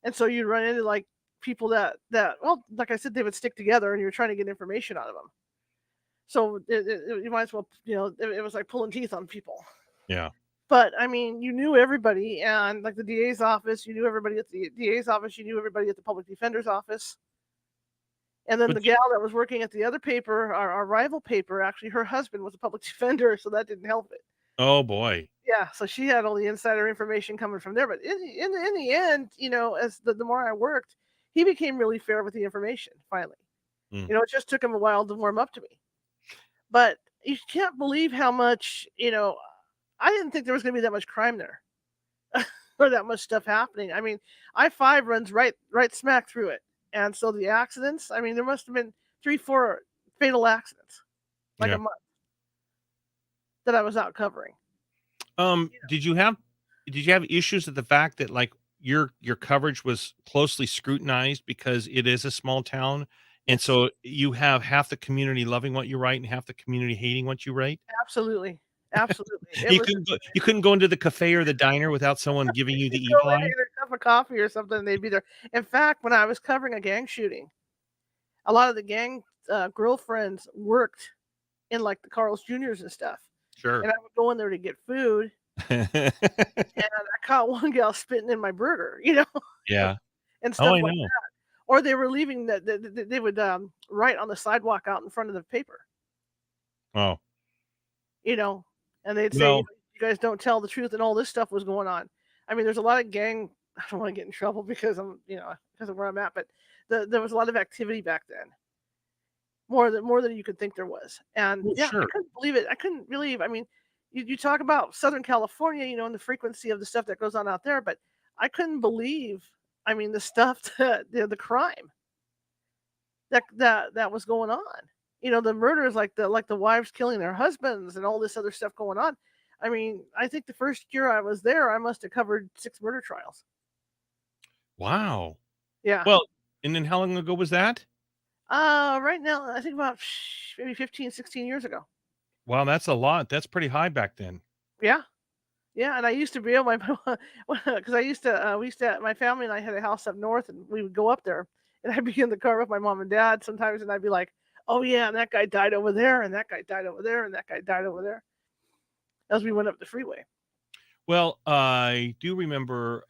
And so you'd run into like people that well, like I said, they would stick together, and you were trying to get information out of them. So you might as well, it was like pulling teeth on people. yeah. But I mean, you knew everybody, and like the DA's office, you knew everybody at the DA's office, you knew everybody at the public defender's office. And then But the gal that was working at the other paper, our rival paper, actually, her husband was a public defender, so that didn't help it. oh boy. Yeah, so she had all the insider information coming from there. But in the end, as the more I worked, he became really fair with the information. Finally, Mm. it just took him a while to warm up to me. But you can't believe how much I didn't think there was going to be that much crime there or that much stuff happening. I mean, I-5 runs right smack through it, and so the accidents. I mean, there must have been 3-4 fatal accidents like Yeah. a month that I was out covering. Um, did you have did you have issues with the fact that like your coverage was closely scrutinized because it is a small town, and Yes, so you have half the community loving what you write and half the community hating what you write? absolutely, absolutely. It You was. couldn't go into the cafe or the diner without someone giving you the You go evil in eye? and get a cup of coffee or something, and they'd be there. In fact, when I was covering a gang shooting, a lot of the gang girlfriends worked in like the Carl's Juniors and stuff, Sure. and I would go in there to get food, and I caught one gal spitting in my burger, Yeah. and Oh, stuff I like know. that. Or they were leaving they would write on the sidewalk out in front of the paper, Oh, you know, and they'd say, well, "You guys don't tell the truth," and all this stuff was going on. I mean, there's a lot of gang. I don't want to get in trouble because because of where I'm at, but there was a lot of activity back then, more than you could think there was. And well, yeah, I sure. couldn't believe it. I couldn't believe. I mean, you talk about Southern California, and the frequency of the stuff that goes on out there, but I couldn't believe. I mean, the stuff that the crime that was going on. The murders, like the wives killing their husbands and all this other stuff going on. I mean, I think the first year I was there, I must have covered 6 murder trials. Wow. Yeah. Well, and then how long ago was that? Right now, I think about maybe 15, 16 years ago. Wow, that's a lot. That's pretty high back then. Yeah. Yeah, and I used to be able because I used to we used to my family and I had a house up north, and we would go up there, and I'd be in the car with my mom and dad sometimes, and I'd be like, "Oh yeah, and that guy died over there, and that guy died over there, and that guy died over there," as we went up the freeway. Well, I do remember,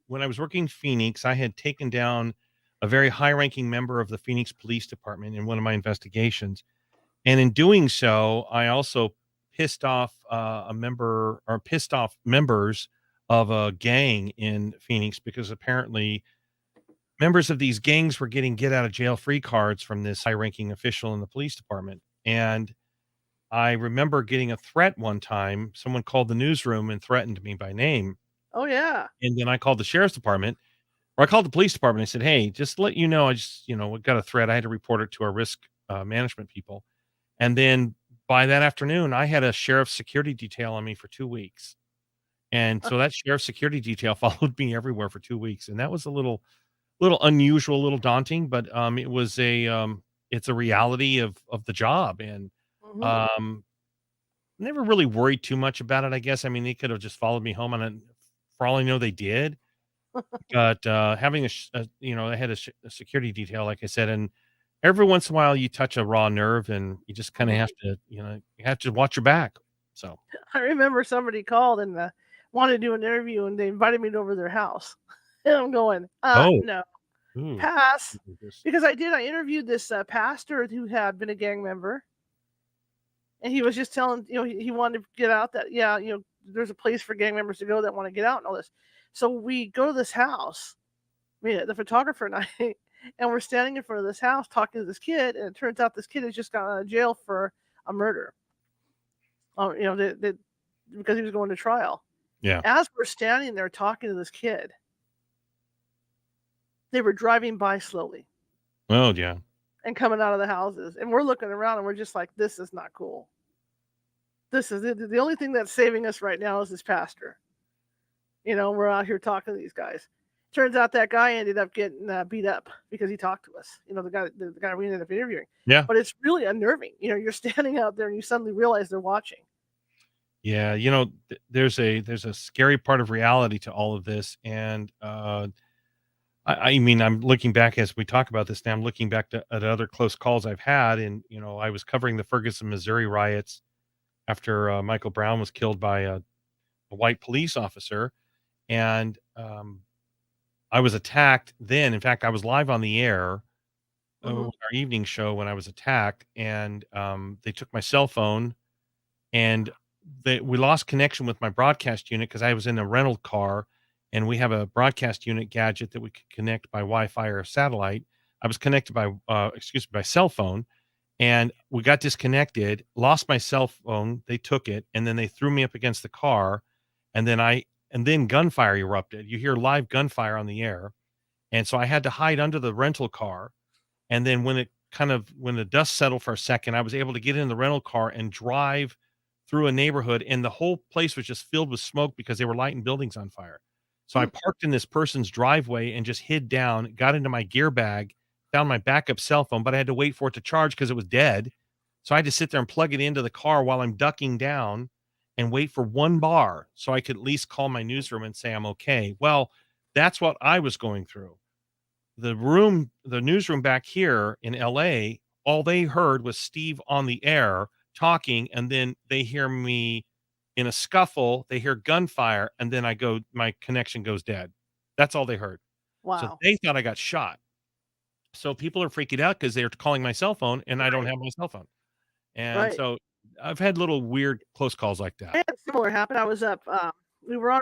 when I was working in Phoenix, I had taken down a very high-ranking member of the Phoenix Police Department in one of my investigations, and in doing so, I also pissed off, a member or pissed off members of a gang in Phoenix because apparently members of these gangs were getting get out of jail free cards from this high-ranking official in the police department, and I remember getting a threat one time. Someone called the newsroom and threatened me by name. Oh yeah. And then I called the sheriff's department or I called the police department. I said, "Hey, just to let you know, I just, got a threat. I had to report it to our risk management people." And then by that afternoon, I had a sheriff's security detail on me for 2 weeks. And so that sheriff's security detail followed me everywhere for 2 weeks. And that was a little unusual, a little daunting, but it's a reality of the job. And Mhm. um never really worried too much about it, I guess. I mean, they could have just followed me home, and for all I know, they did. But, having I had a security detail, like I said, and every once in a while, you touch a raw nerve, and you just kinda Mhm. have to, you have to watch your back. So I remember somebody called and wanted to do an interview, and they invited me over to their house, and I'm going, oh, no, ooh, pass, this because I interviewed this pastor who had been a gang member. And he was just telling, he wanted to get out that, yeah, there's a place for gang members to go that want to get out and all this. So we go to this house, the photographer and I, and we're standing in front of this house talking to this kid, and it turns out this kid has just got out of jail for a murder. Because he was going to trial. Yeah. As we're standing there talking to this kid, they were driving by slowly Oh, yeah. and coming out of the houses, and we're looking around and we're just like, this is not cool. This is the only thing that's saving us right now is this pastor. We're out here talking to these guys. Turns out that guy ended up getting beat up because he talked to us. The guy we ended up interviewing. Yeah. But it's really unnerving. You're standing out there and you suddenly realize they're watching. Yeah, there's a scary part of reality to all of this, and I mean, I'm looking back as we talk about this now. I'm looking back at other close calls I've had, and I was covering the Ferguson, Missouri riots after Michael Brown was killed by a white police officer, and I was attacked then. In fact, I was live on the air with our evening show when I was attacked, and they took my cell phone, and we lost connection with my broadcast unit because I was in a rental car, and we have a broadcast unit gadget that we could connect by Wi-Fi or satellite. I was connected by cell phone, and we got disconnected, lost my cell phone. They took it, and then they threw me up against the car, and then gunfire erupted. You hear live gunfire on the air. And so I had to hide under the rental car. And then when the dust settled for a second, I was able to get in the rental car and drive through a neighborhood, and the whole place was just filled with smoke because they were lighting buildings on fire. So I parked in this person's driveway and just hid down, got into my gear bag, found my backup cell phone, but I had to wait for it to charge because it was dead. So I had to sit there and plug it into the car while I'm ducking down and wait for one bar so I could at least call my newsroom and say I'm okay. Well, that's what I was going through. The newsroom back here in LA, all they heard was Steve on the air talking, and then they hear me in a scuffle, they hear gunfire, and then my connection goes dead. That's all they heard. So Wow. they thought I got shot. So people are freaking out because they're calling my cell phone and I don't have my cell phone. And Right. so I've had little weird close calls like I that. had similar happen. I was up. We were on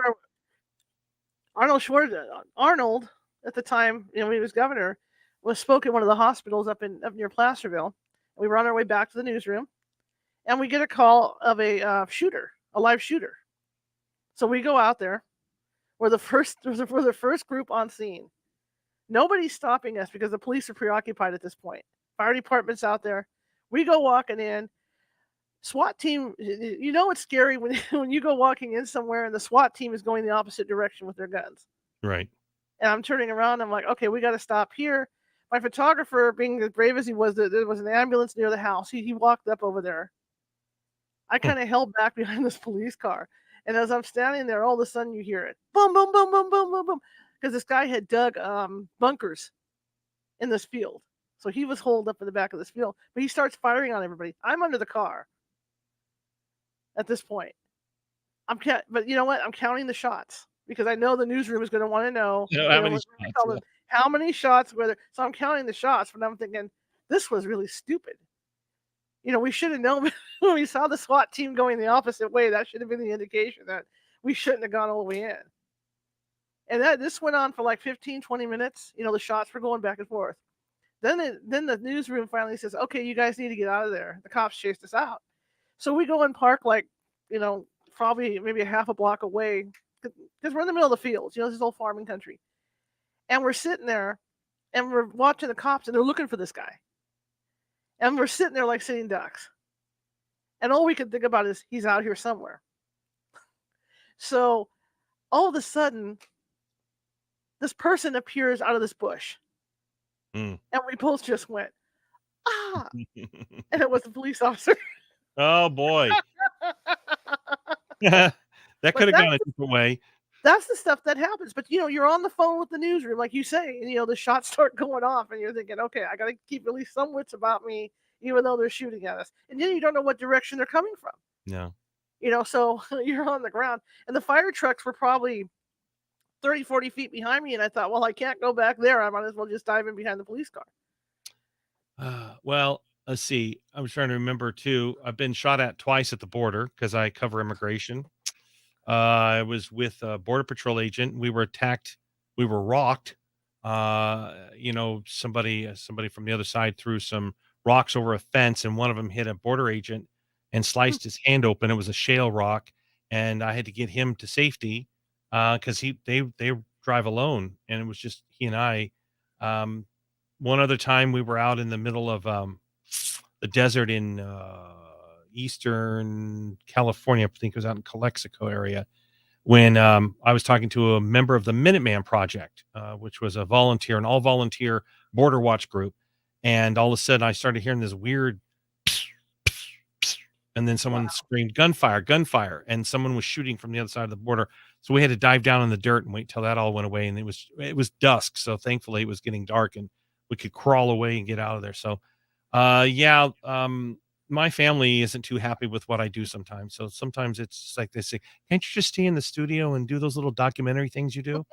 Arnold at the time. When he was governor, spoke at one of the hospitals up near Placerville. We were on our way back to the newsroom, and we get a call of a live shooter. So we go out there. We're the first group on scene. Nobody's stopping us because the police are preoccupied at this point. Fire department's out there. We go walking in. SWAT team, it's scary when when you go walking in somewhere and the SWAT team is going the opposite direction with their guns. Right. And I'm turning around. I'm like, okay, we got to stop here. My photographer, being as brave as he was, there was an ambulance near the house. He walked up over there. I kind of held back behind this police car. And as I'm standing there, all of a sudden you hear it. Boom, boom, boom, boom, boom, boom, boom. Because this guy had dug bunkers in this field. So he was holed up in the back of this field. But he starts firing on everybody. I'm under the car at this point. But you know what? I'm counting the shots because I know the newsroom is going to want to know how many shots were there. So I'm counting the shots, but I'm thinking this was really stupid. We should have known when we saw the SWAT team going the opposite way. That should have been the indication that we shouldn't have gone all the way in. And this went on for like 15, 20 minutes. The shots were going back and forth. Then the newsroom finally says, okay, you guys need to get out of there. The cops chased us out. So we go and park probably maybe a half a block away because we're in the middle of the fields. This is old farming country. And we're sitting there and we're watching the cops and they're looking for this guy. And we're sitting there like sitting ducks. And all we could think about is he's out here somewhere. So all of a sudden, this person appears out of this bush. And we both just went, ah. And it was a police officer. Oh, boy. That could have gone a different way. That's the stuff that happens. But, you're on the phone with the newsroom, like you say, and, the shots start going off, and you're thinking, okay, I got to keep at least some wits about me, even though they're shooting at us. And then you don't know what direction they're coming from. No. So you're on the ground. And the fire trucks were probably 30, 40 feet behind me, and I thought, well, I can't go back there. I might as well just dive in behind the police car. Well, let's see. I was trying to remember, too. I've been shot at twice at the border because I cover immigration. I was with a Border Patrol agent. We were attacked. We were rocked somebody from the other side threw some rocks over a fence, and one of them hit a border agent and Hmm. sliced his hand open. It was a shale rock, and I had to get him to safety because they drive alone, and it was just he and I. Um, One other time, we were out in the middle of the desert in eastern California. I think it was out in Calexico area when I was talking to a member of the Minuteman Project, which was an all volunteer border watch group. And all of a sudden, I started hearing this weird, and then someone Wow. screamed, gunfire, gunfire. And someone was shooting from the other side of the border. So we had to dive down in the dirt and wait till that all went away. And it was dusk. So thankfully, it was getting dark and we could crawl away and get out of there. So, yeah, my family isn't too happy with what I do sometimes. So sometimes it's just like they say, "Can't you just stay in the studio and do those little documentary things you do?"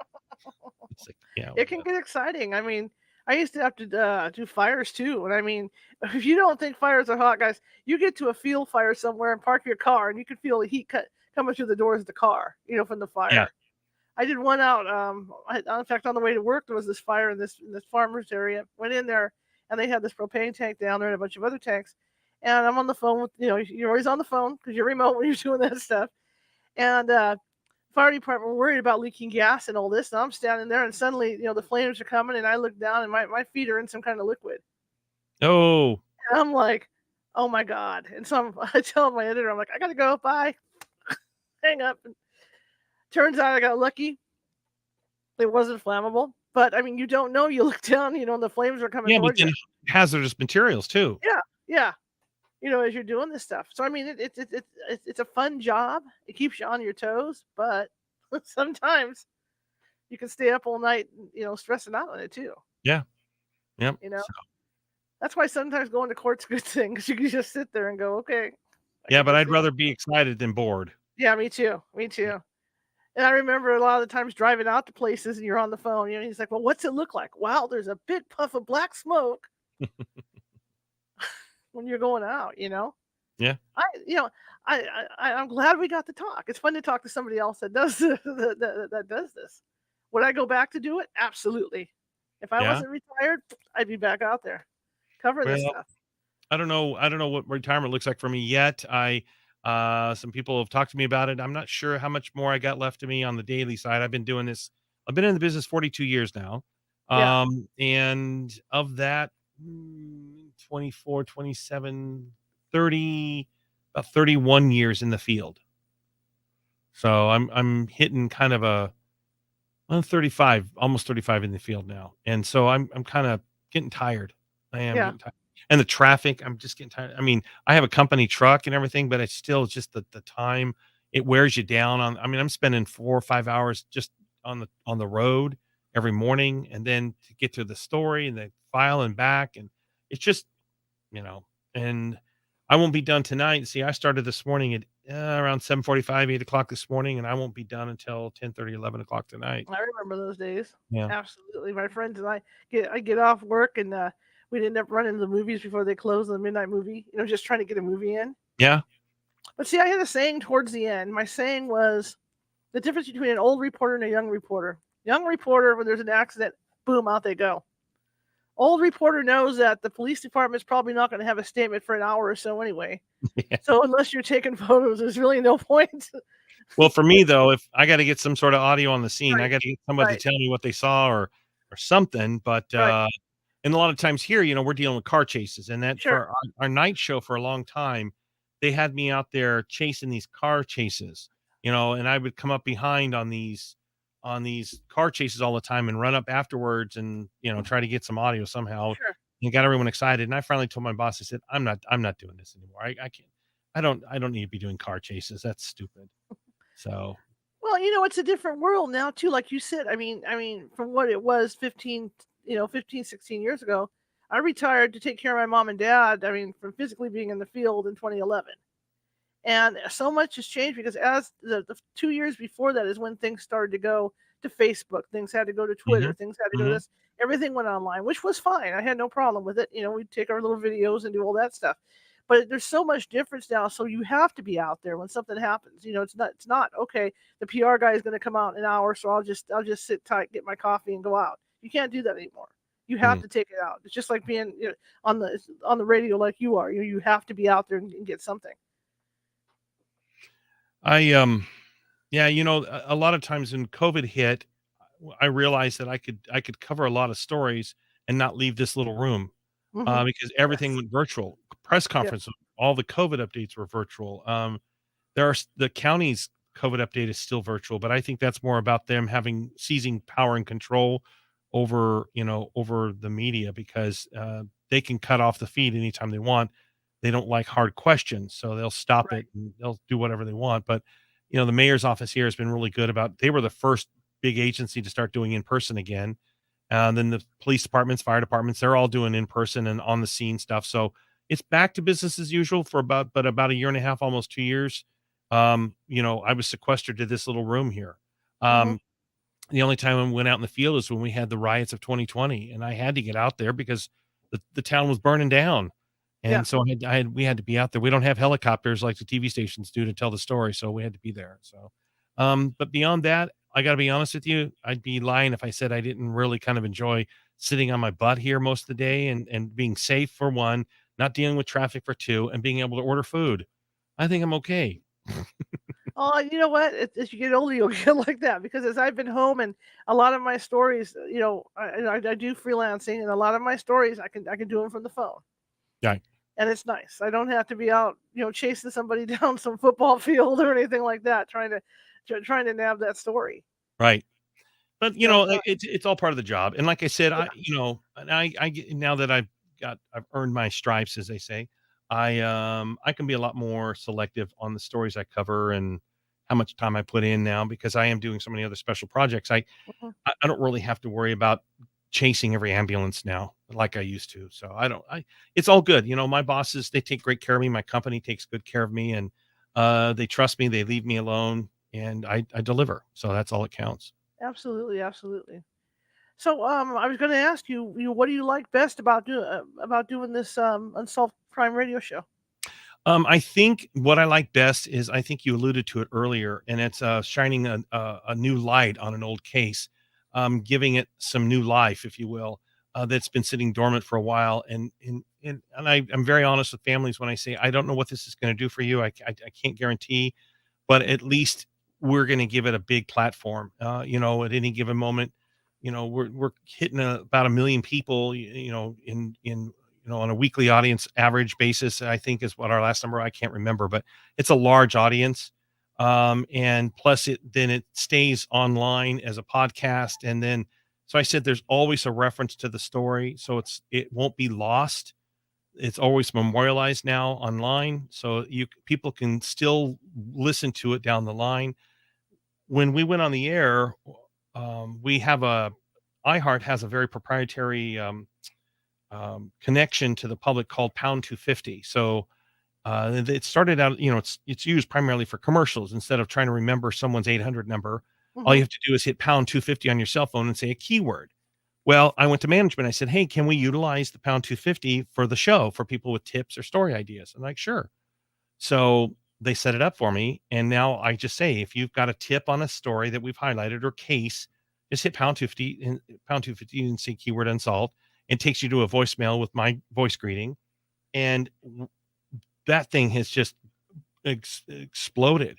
It's like, yeah, It can get exciting. I mean, I used to have to do fires too, and I mean, if you don't think fires are hot, guys, you get to a field fire somewhere and park your car, and you can feel the heat coming through the doors of the car, from the yeah, fire. I did one out. In fact, on the way to work, there was this fire in this farmer's area. Went in there, and they had this propane tank down there and a bunch of other tanks. And I'm on the phone with, you're always on the phone because you're remote when you're doing that stuff. And fire department were worried about leaking gas and all this. And I'm standing there, and suddenly, the flames are coming, and I look down, and my feet are in some kind of liquid. oh, And I'm like, oh my God. And so I tell my editor, I'm like, I got to go. Bye. Hang up. And turns out I got lucky. It wasn't flammable, but, I mean, you don't know, you look down, and the flames are coming yeah, but towards you. then hazardous materials too. Yeah, yeah, as you're doing this stuff. So, I mean, it's a fun job. It keeps you on your toes, but sometimes you can stay up all night, stressing out on it too, Yeah, yep. you know? That's why sometimes going to court's a good thing, 'cause you can just sit there and go, "Okay, I Yeah, get but to I'd see." rather be excited than bored. Yeah, me too, me Yeah. too. And I remember a lot of the times driving out to places and you're on the phone, he's like, "Well, what's it look like?" "Wow, there's a big puff of black smoke." When you're going out, Yeah. I you know, I'm glad we got to talk. It's fun to talk to somebody else that does that does this. Would I go back to do it? Absolutely. If I Yeah. wasn't retired, I'd be back out there covering this Well, stuff. I don't know what retirement looks like for me yet. Some people have talked to me about it. I'm not sure how much more I got left to me on the daily side. I've been in the business 42 years now. Yeah, And of that, 24, 27, 30, about 31 years in the field. So I'm hitting kind of I'm 35, almost 35 in the field now. And so I'm kind of getting tired. I am yeah, getting tired. And the traffic, I'm just getting tired. I mean, I have a company truck and everything, but it's still just the time it wears you down I'm spending 4 or 5 hours just on the road every morning and then to get to the story and then file and back. And it's just, you know, and I won't be done tonight. See, I started this morning at around 7:45, 8 o'clock this morning, and I won't be done until 10:30, 11 o'clock tonight. I remember those days. Yeah. Absolutely. My friends and I get off work, and we'd end up running to the movies before they close the midnight movie, just trying to get a movie in. Yeah. But see, I had a saying towards the end. My saying was the difference between an old reporter and a young reporter. Young reporter, when there's an accident, boom, out they go. Old reporter knows that the police department's probably not going to have a statement for an hour or so anyway. Yeah. So unless you're taking photos, there's really no point. Well, for me though, if I got to get some sort of audio on the scene, I Right, got to get somebody to right, tell me what they saw or something. But right. and a lot of times here, we're dealing with car chases, and that Sure, for our night show for a long time, they had me out there chasing these car chases, and I would come up behind on these car chases all the time and run up afterwards and try to get some audio somehow sure. and got everyone excited. And I finally told my boss, I said, I'm not doing this anymore. I can't. I don't need to be doing car chases. That's stupid. So Well, it's a different world now too, like you said. I mean, from what it was 15, 16 years ago, I retired to take care of my mom and dad. I mean, from physically being in the field in 2011. And so much has changed because as the 2 years before that is when things started to go to Facebook, things had to go to Twitter, mhm, things had to go to mhm. this, everything went online, which was fine. I had no problem with it. We'd take our little videos and do all that stuff. But there's so much difference now, so you have to be out there when something happens. It's not okay. The PR guy is going to come out in an hour, so I'll just sit tight, get my coffee, and go out. You can't do that anymore. You have Mm. to take it out. It's just like being, on the radio like you are. You have to be out there and get something. I Yeah, a lot of times when COVID hit, I realized that I could cover a lot of stories and not leave this little room, Hmm. because everything Yes. went virtual. Press Yeah. conference, all the COVID updates were virtual. The county's COVID update is still virtual, but I think that's more about them having seizing power and control over the media, because they can cut off the feed anytime they want. They don't like hard questions, so they'll stop it Right. and they'll do whatever they want. But the mayor's office here has been really good about. They were the first big agency to start doing in person again, and then the police departments, fire departments, they're all doing in person and on the scene stuff. So it's back to business as usual for about a year and a half, almost 2 years. I was sequestered to this little room here. Hmm. Um, the only time I went out in the field is when we had the riots of 2020, and I had to get out there because the town was burning down. Yeah. And so we had to be out there. We don't have helicopters like the TV stations do to tell the story, so we had to be there. So, but beyond that, I got to be honest with you, I'd be lying if I said I didn't really kind of enjoy sitting on my butt here most of the day, and being safe for one, not dealing with traffic for two, and being able to order food. I think I'm okay. Oh, you know what? As you get older, you'll get like that because as I've been home and a lot of my stories, I do freelancing and a lot of my stories I can do them from the phone, Yeah, and it's nice. I don't have to be out, chasing somebody down some football field or anything like that, trying to nab that story. right. But, So it's all part of the job, and like I said, yeah. and I get now that I've earned my stripes, as they say, I can be a lot more selective on the stories I cover and how much time I put in now, because I am doing so many other special projects. Mhm. I don't really have to worry about chasing every ambulance now like I used to, so I don't I it's all good. My bosses, they take great care of me, my company takes good care of me, and, they trust me, they leave me alone, and I deliver, so that's all that counts. Absolutely, absolutely. So I was going to ask you, what do you like best about doing this unsolved crime radio show? I think what I like best is, I think you alluded to it earlier, and it's shining a new light on an old case, giving it some new life, if you will, that's been sitting dormant for a while. I'm very honest with families when I say I don't know what this is going to do for you. I can't guarantee, but at least we're going to give it a big platform. At any given moment, we're hitting about 1 million people. On a weekly audience average basis, I think is what our last number. I can't remember, but it's a large audience. And plus, it stays online as a podcast, and then so I said there's always a reference to the story, so it won't be lost. It's always memorialized now online, so people can still listen to it down the line. When we went on the air, we have a iHeart has a very proprietary connection to the public called Pound 250. So it started out, it's used primarily for commercials. Instead of trying to remember someone's 800 number, all Hmm. you have to do is hit Pound 250 on your cell phone and say a keyword. Well, I went to management. I said, "Hey, can we utilize the Pound 250 for the show for people with tips or story ideas?" And like, sure. So they set it up for me. And now I just say, if you've got a tip on a story that we've highlighted or case, just hit pound 250 and say keyword unsolved. It takes you to a voicemail with my voice greeting. And that thing has just exploded.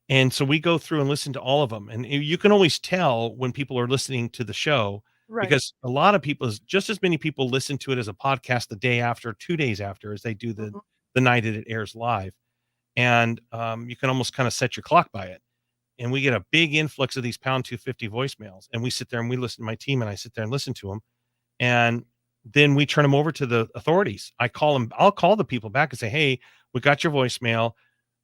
And so we go through and listen to all of them. And you can always tell when people are listening to the show, Right. because a lot of people, just as many people listen to it as a podcast the day after, 2 days after, as they do Hmm. the night that it airs live. And you can almost kind of set your clock by it. And we get a big influx of these pound 250 voicemails, and we sit there and we listen to my team, and I sit there and listen to them, and then we turn them over to the authorities. I'll call the people back and say, "Hey, we got your voicemail.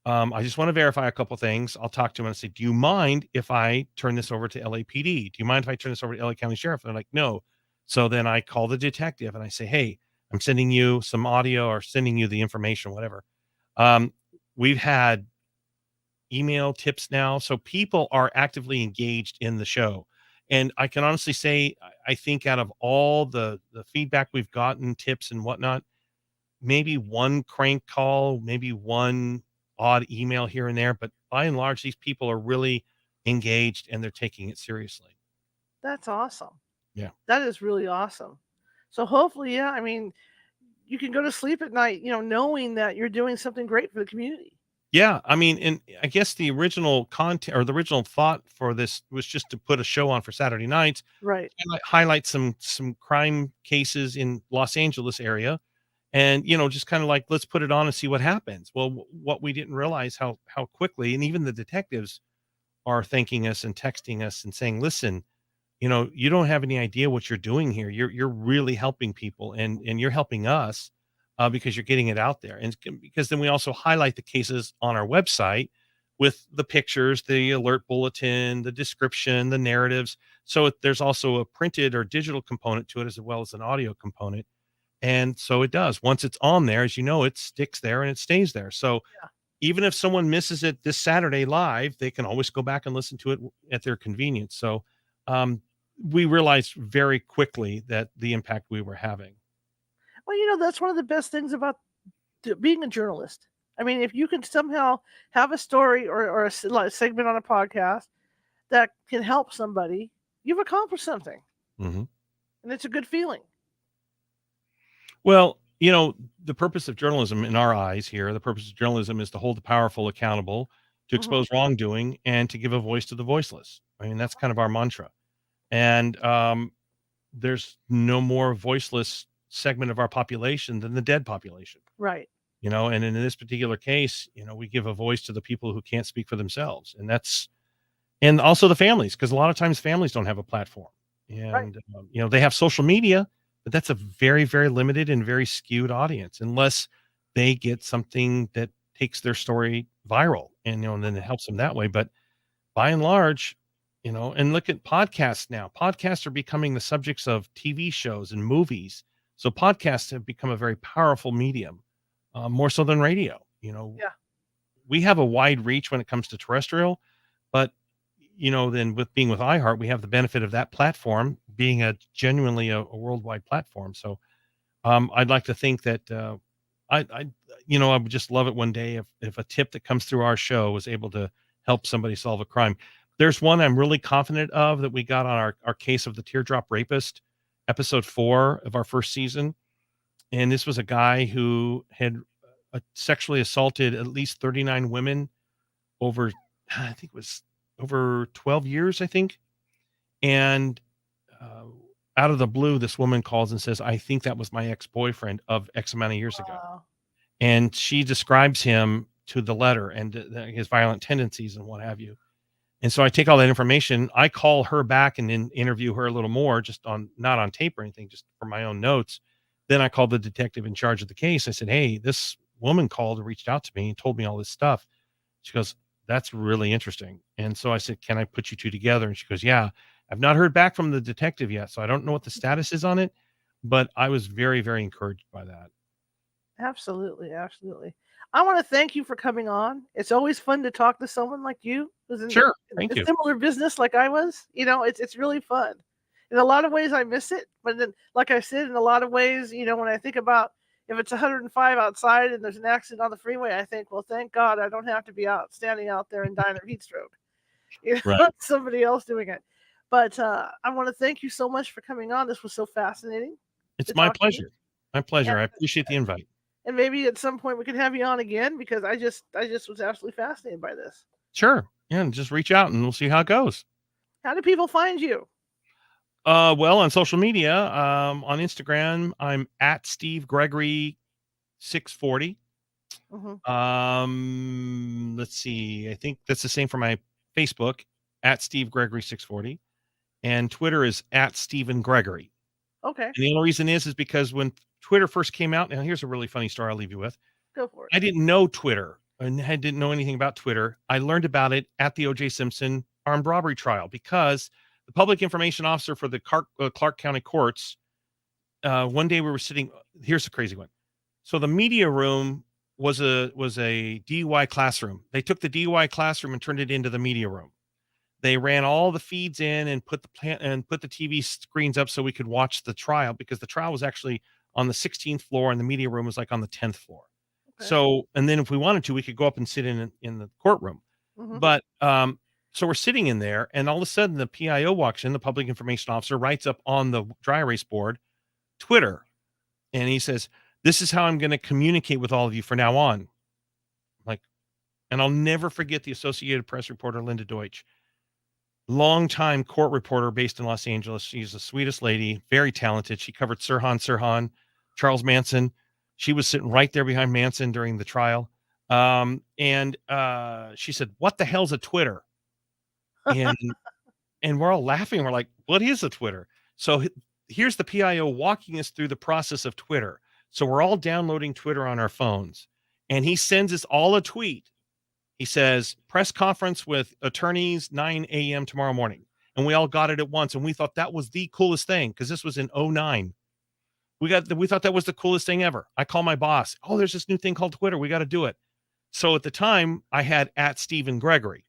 I just want to verify a couple things." I'll talk to them and say, "Do you mind if I turn this over to LAPD? Do you mind if I turn this over to LA County Sheriff?" And they're like, "No." So then I call the detective and I say, "Hey, I'm sending you some audio or sending you the information, whatever." Um, we've had email tips now, so people are actively engaged in the show. And I can honestly say, I think out of all the feedback we've gotten, tips and whatnot, maybe one crank call, maybe one odd email here and there, but by and large, these people are really engaged and they're taking it seriously. That's awesome. Yeah. That is really awesome. So hopefully, yeah, I mean, you can go to sleep at night, knowing that you're doing something great for the community. Yeah, I mean, and I guess the original content or the original thought for this was just to put a show on for Saturday nights, Right. highlight some crime cases in Los Angeles area, and just kind of like let's put it on and see what happens. Well, what we didn't realize how quickly, and even the detectives are thanking us and texting us and saying, "Listen, you don't have any idea what you're doing here. You're really helping people, and you're helping us because you're getting it out there. And because then we also highlight the cases on our website with the pictures, the alert bulletin, the description, the narratives. So there's also a printed or digital component to it as well as an audio component. And so it does. Once it's on there, as you know, it sticks there and it stays there. So Yeah. even if someone misses it this Saturday live, they can always go back and listen to it at their convenience. So, um, we realized very quickly that the impact we were having. Well, that's one of the best things about being a journalist. I mean, if you can somehow have a story or like a segment on a podcast that can help somebody, you've accomplished something, Mhm. and it's a good feeling. Well, the purpose of journalism in our eyes here, the purpose of journalism is to hold the powerful accountable, to Hmm. expose wrongdoing, and to give a voice to the voiceless. I mean, that's kind of our mantra. And there's no more voiceless segment of our population than the dead population. Right. And in this particular case, we give a voice to the people who can't speak for themselves. And also the families, because a lot of times families don't have a platform. Right. And, they have social media, but that's a very, very limited and very skewed audience unless they get something that takes their story viral and then it helps them that way. But by and large, and look at podcasts now. Podcasts are becoming the subjects of TV shows and movies. So podcasts have become a very powerful medium, more so than radio. Yeah. We have a wide reach when it comes to terrestrial, but then with being with iHeart, we have the benefit of that platform being a genuinely a worldwide platform. So I'd like to think that I would just love it one day if a tip that comes through our show was able to help somebody solve a crime. There's one I'm really confident of that we got on our case of the teardrop rapist, episode 4 of our first season. And this was a guy who had sexually assaulted at least 39 women over, I think it was over 12 years, I think. And uh, out of the blue, this woman calls and says, I think that was my ex-boyfriend of X amount of years ago. Wow. And she describes him to the letter and his violent tendencies and what have you. And so I take all that information. I call her back and then interview her a little more, just on not on tape or anything, just for my own notes. Then I called the detective in charge of the case. I said, "Hey, this woman called and reached out to me and told me all this stuff." She goes, "That's really interesting." And so I said, "Can I put you two together?" And she goes, "Yeah, I've not heard back from the detective yet, so I don't know what the status is on it." But I was very, very encouraged by that. Absolutely. Absolutely. I want to thank you for coming on. It's always fun to talk to someone like you who's in Sure. Thank a you. similar business like I was. It's really fun. In a lot of ways, I miss it, but then, like I said, in a lot of ways, when I think about if it's 105 outside and there's an accident on the freeway, I think, well, thank God I don't have to be standing out there and dying of heat stroke. Right. Somebody else doing it. But I want to thank you so much for coming on. This was so fascinating to It's my talk to you. pleasure. My pleasure. I And appreciate the invite. maybe at some point we could have you on again because I just was absolutely fascinated by this. Sure. Yeah, and just reach out and we'll see how it goes. How do people find you? Well, on social media, on Instagram, I'm at Steve Gregory 640. Hmm. Let's see. I think that's the same for my Facebook at Steve Gregory 640, and Twitter is at Stephen Gregory. Okay, And the only reason is because when Twitter first came out, now here's a really funny story I'll leave you with. go for it. I didn't know Twitter and I didn't know anything about Twitter. I learned about it at the O.J. Simpson armed robbery trial because the public information officer for the Clark County courts, one day we were sitting. Here's the crazy one. So the media room was a DUI classroom. They took the DUI classroom and turned it into the media room. They ran all the feeds in and put the TV screens up so we could watch the trial because the trial was actually on the 16th floor and the media room was like on the 10th floor. Okay. So, and then if we wanted to, we could go up and sit in the courtroom. Hmm. But So we're sitting in there, and all of a sudden the PIO walks in, the public information officer writes up on the dry erase board, Twitter. And he says, "This is how I'm going to communicate with all of you from now on." Like, and I'll never forget the Associated Press reporter, Linda Deutsch, longtime court reporter based in Los Angeles. She's the sweetest lady, very talented. She covered Sirhan, Charles Manson. She was sitting right there behind Manson during the trial. And she said, "What the hell's a Twitter?" And we're all laughing. We're like, "What is a Twitter?" So here's the PIO walking us through the process of Twitter. So we're all downloading Twitter on our phones, and he sends us all a tweet. He says, "Press conference with attorneys 9 a.m. tomorrow morning." And we all got it at once. And we thought that was the coolest thing, because this was in 09. We thought that was the coolest thing ever. I call my boss. "Oh, there's this new thing called Twitter. We got to do it." So at the time I had at Stephen Gregory.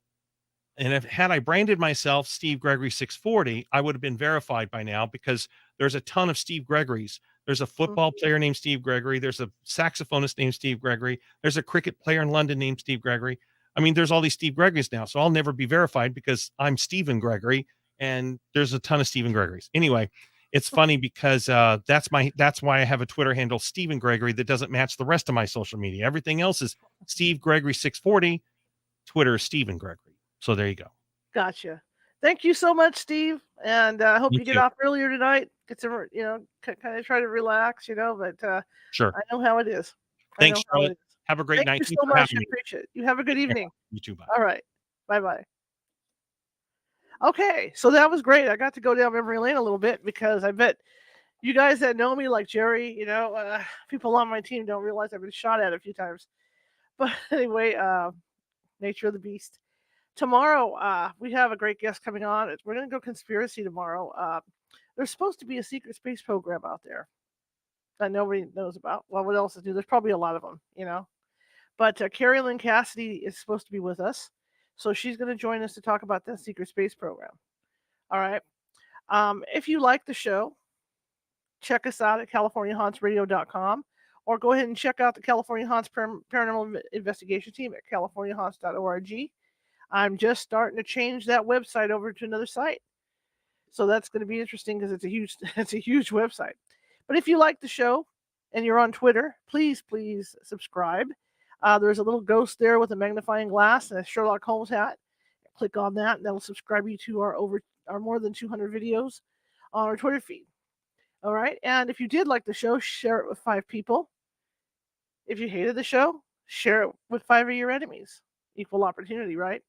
And had I branded myself Steve Gregory 640, I would have been verified by now, because there's a ton of Steve Gregorys. There's a football player named Steve Gregory. There's a saxophonist named Steve Gregory. There's a cricket player in London named Steve Gregory. I mean, there's all these Steve Gregorys now. So I'll never be verified, because I'm Stephen Gregory, and there's a ton of Stephen Gregorys. Anyway, it's funny because that's why I have a Twitter handle, Stephen Gregory, that doesn't match the rest of my social media. Everything else is Steve Gregory 640. Twitter is Stephen Gregory. So there you go. Gotcha. Thank you so much, Steve. And I hope Me you get too. off earlier tonight. Get some, kind of try to relax, but Sure. I know how it is. I Thanks, know how it Charlotte. is. Have a great Thank night. you Thanks so for much. having I me. appreciate it. You have a good Take care. evening. You too. Bye. All right. Bye-bye. Okay, so that was great. I got to go down memory lane a little bit, because I bet you guys that know me, like Jerry, people on my team don't realize I've been shot at a few times. But anyway, nature of the beast. Tomorrow, we have a great guest coming on. We're going to go conspiracy tomorrow. There's supposed to be a secret space program out there that nobody knows about. Well, what else is new? There's probably a lot of them. But Carrie Lynn Cassidy is supposed to be with us. So she's going to join us to talk about that secret space program. All right. If you like the show, check us out at CaliforniaHauntsRadio.com, or go ahead and check out the California Haunts Paranormal Investigation Team at CaliforniaHaunts.org. I'm just starting to change that website over to another site. So that's going to be interesting, because it's a huge website. But if you like the show and you're on Twitter, please subscribe. There's a little ghost there with a magnifying glass and a Sherlock Holmes hat. Click on that, and that'll subscribe you to our more than 200 videos on our Twitter feed. All right. And if you did like the show, share it with 5 people. If you hated the show, share it with 5 of your enemies. Equal opportunity, right?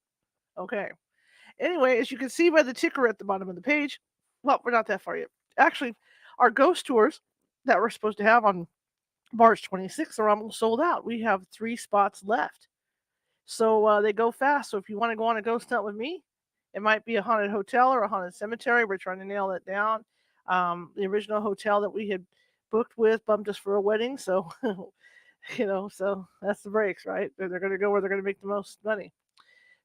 Okay. Anyway, as you can see by the ticker at the bottom of the page, well, we're not that far yet. Actually, our ghost tours that we're supposed to have on March 26th are almost sold out. We have 3 spots left. So they go fast. So if you want to go on a ghost hunt with me, it might be a haunted hotel or a haunted cemetery. We're trying to nail that down. The original hotel that we had booked with bumped us for a wedding. So, so that's the breaks, right? They're going to go where they're going to make the most money.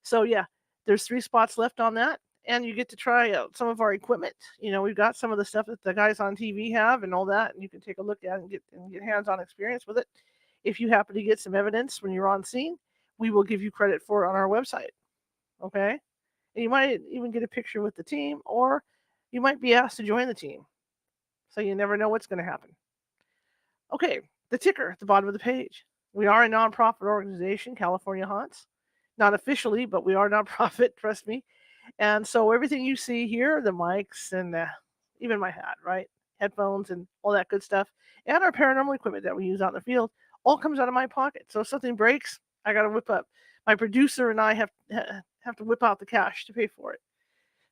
So, yeah, there's 3 spots left on that. And you get to try out some of our equipment. We've got some of the stuff that the guys on TV have and all that. And you can take a look at it and get hands-on experience with it. If you happen to get some evidence when you're on scene, we will give you credit for it on our website. Okay? And you might even get a picture with the team, or you might be asked to join the team. So you never know what's going to happen. Okay, the ticker at the bottom of the page. We are a nonprofit organization, California Haunts. Not officially, but we are nonprofit, trust me. And so everything you see here, the mics and even my hat, right? Headphones and all that good stuff, and our paranormal equipment that we use out in the field, all comes out of my pocket. So if something breaks, I got to whip up. My producer and I have to whip out the cash to pay for it.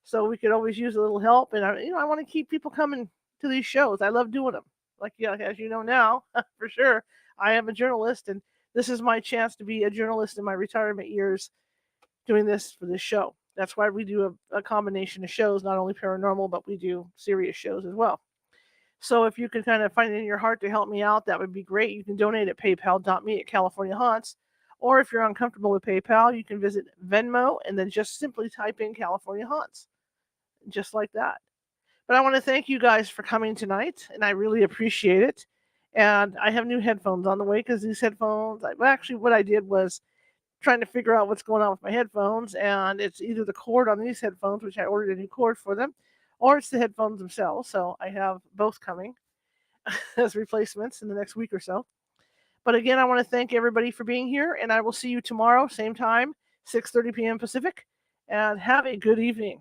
So we could always use a little help. And I want to keep people coming to these shows. I love doing them. Like, as you know now, for sure, I am a journalist, and this is my chance to be a journalist in my retirement years, doing this for this show. That's why we do a combination of shows, not only paranormal, but we do serious shows as well. So if you can kind of find it in your heart to help me out, that would be great. You can donate at paypal.me at California Haunts. Or if you're uncomfortable with PayPal, you can visit Venmo and then just simply type in California Haunts. Just like that. But I want to thank you guys for coming tonight, and I really appreciate it. And I have new headphones on the way, because these headphones, actually what I did was trying to figure out what's going on with my headphones, and it's either the cord on these headphones, which I ordered a new cord for them, or it's the headphones themselves. So I have both coming as replacements in the next week or so. But again, I want to thank everybody for being here, and I will see you tomorrow, same time, 6:30 p.m. Pacific, and have a good evening.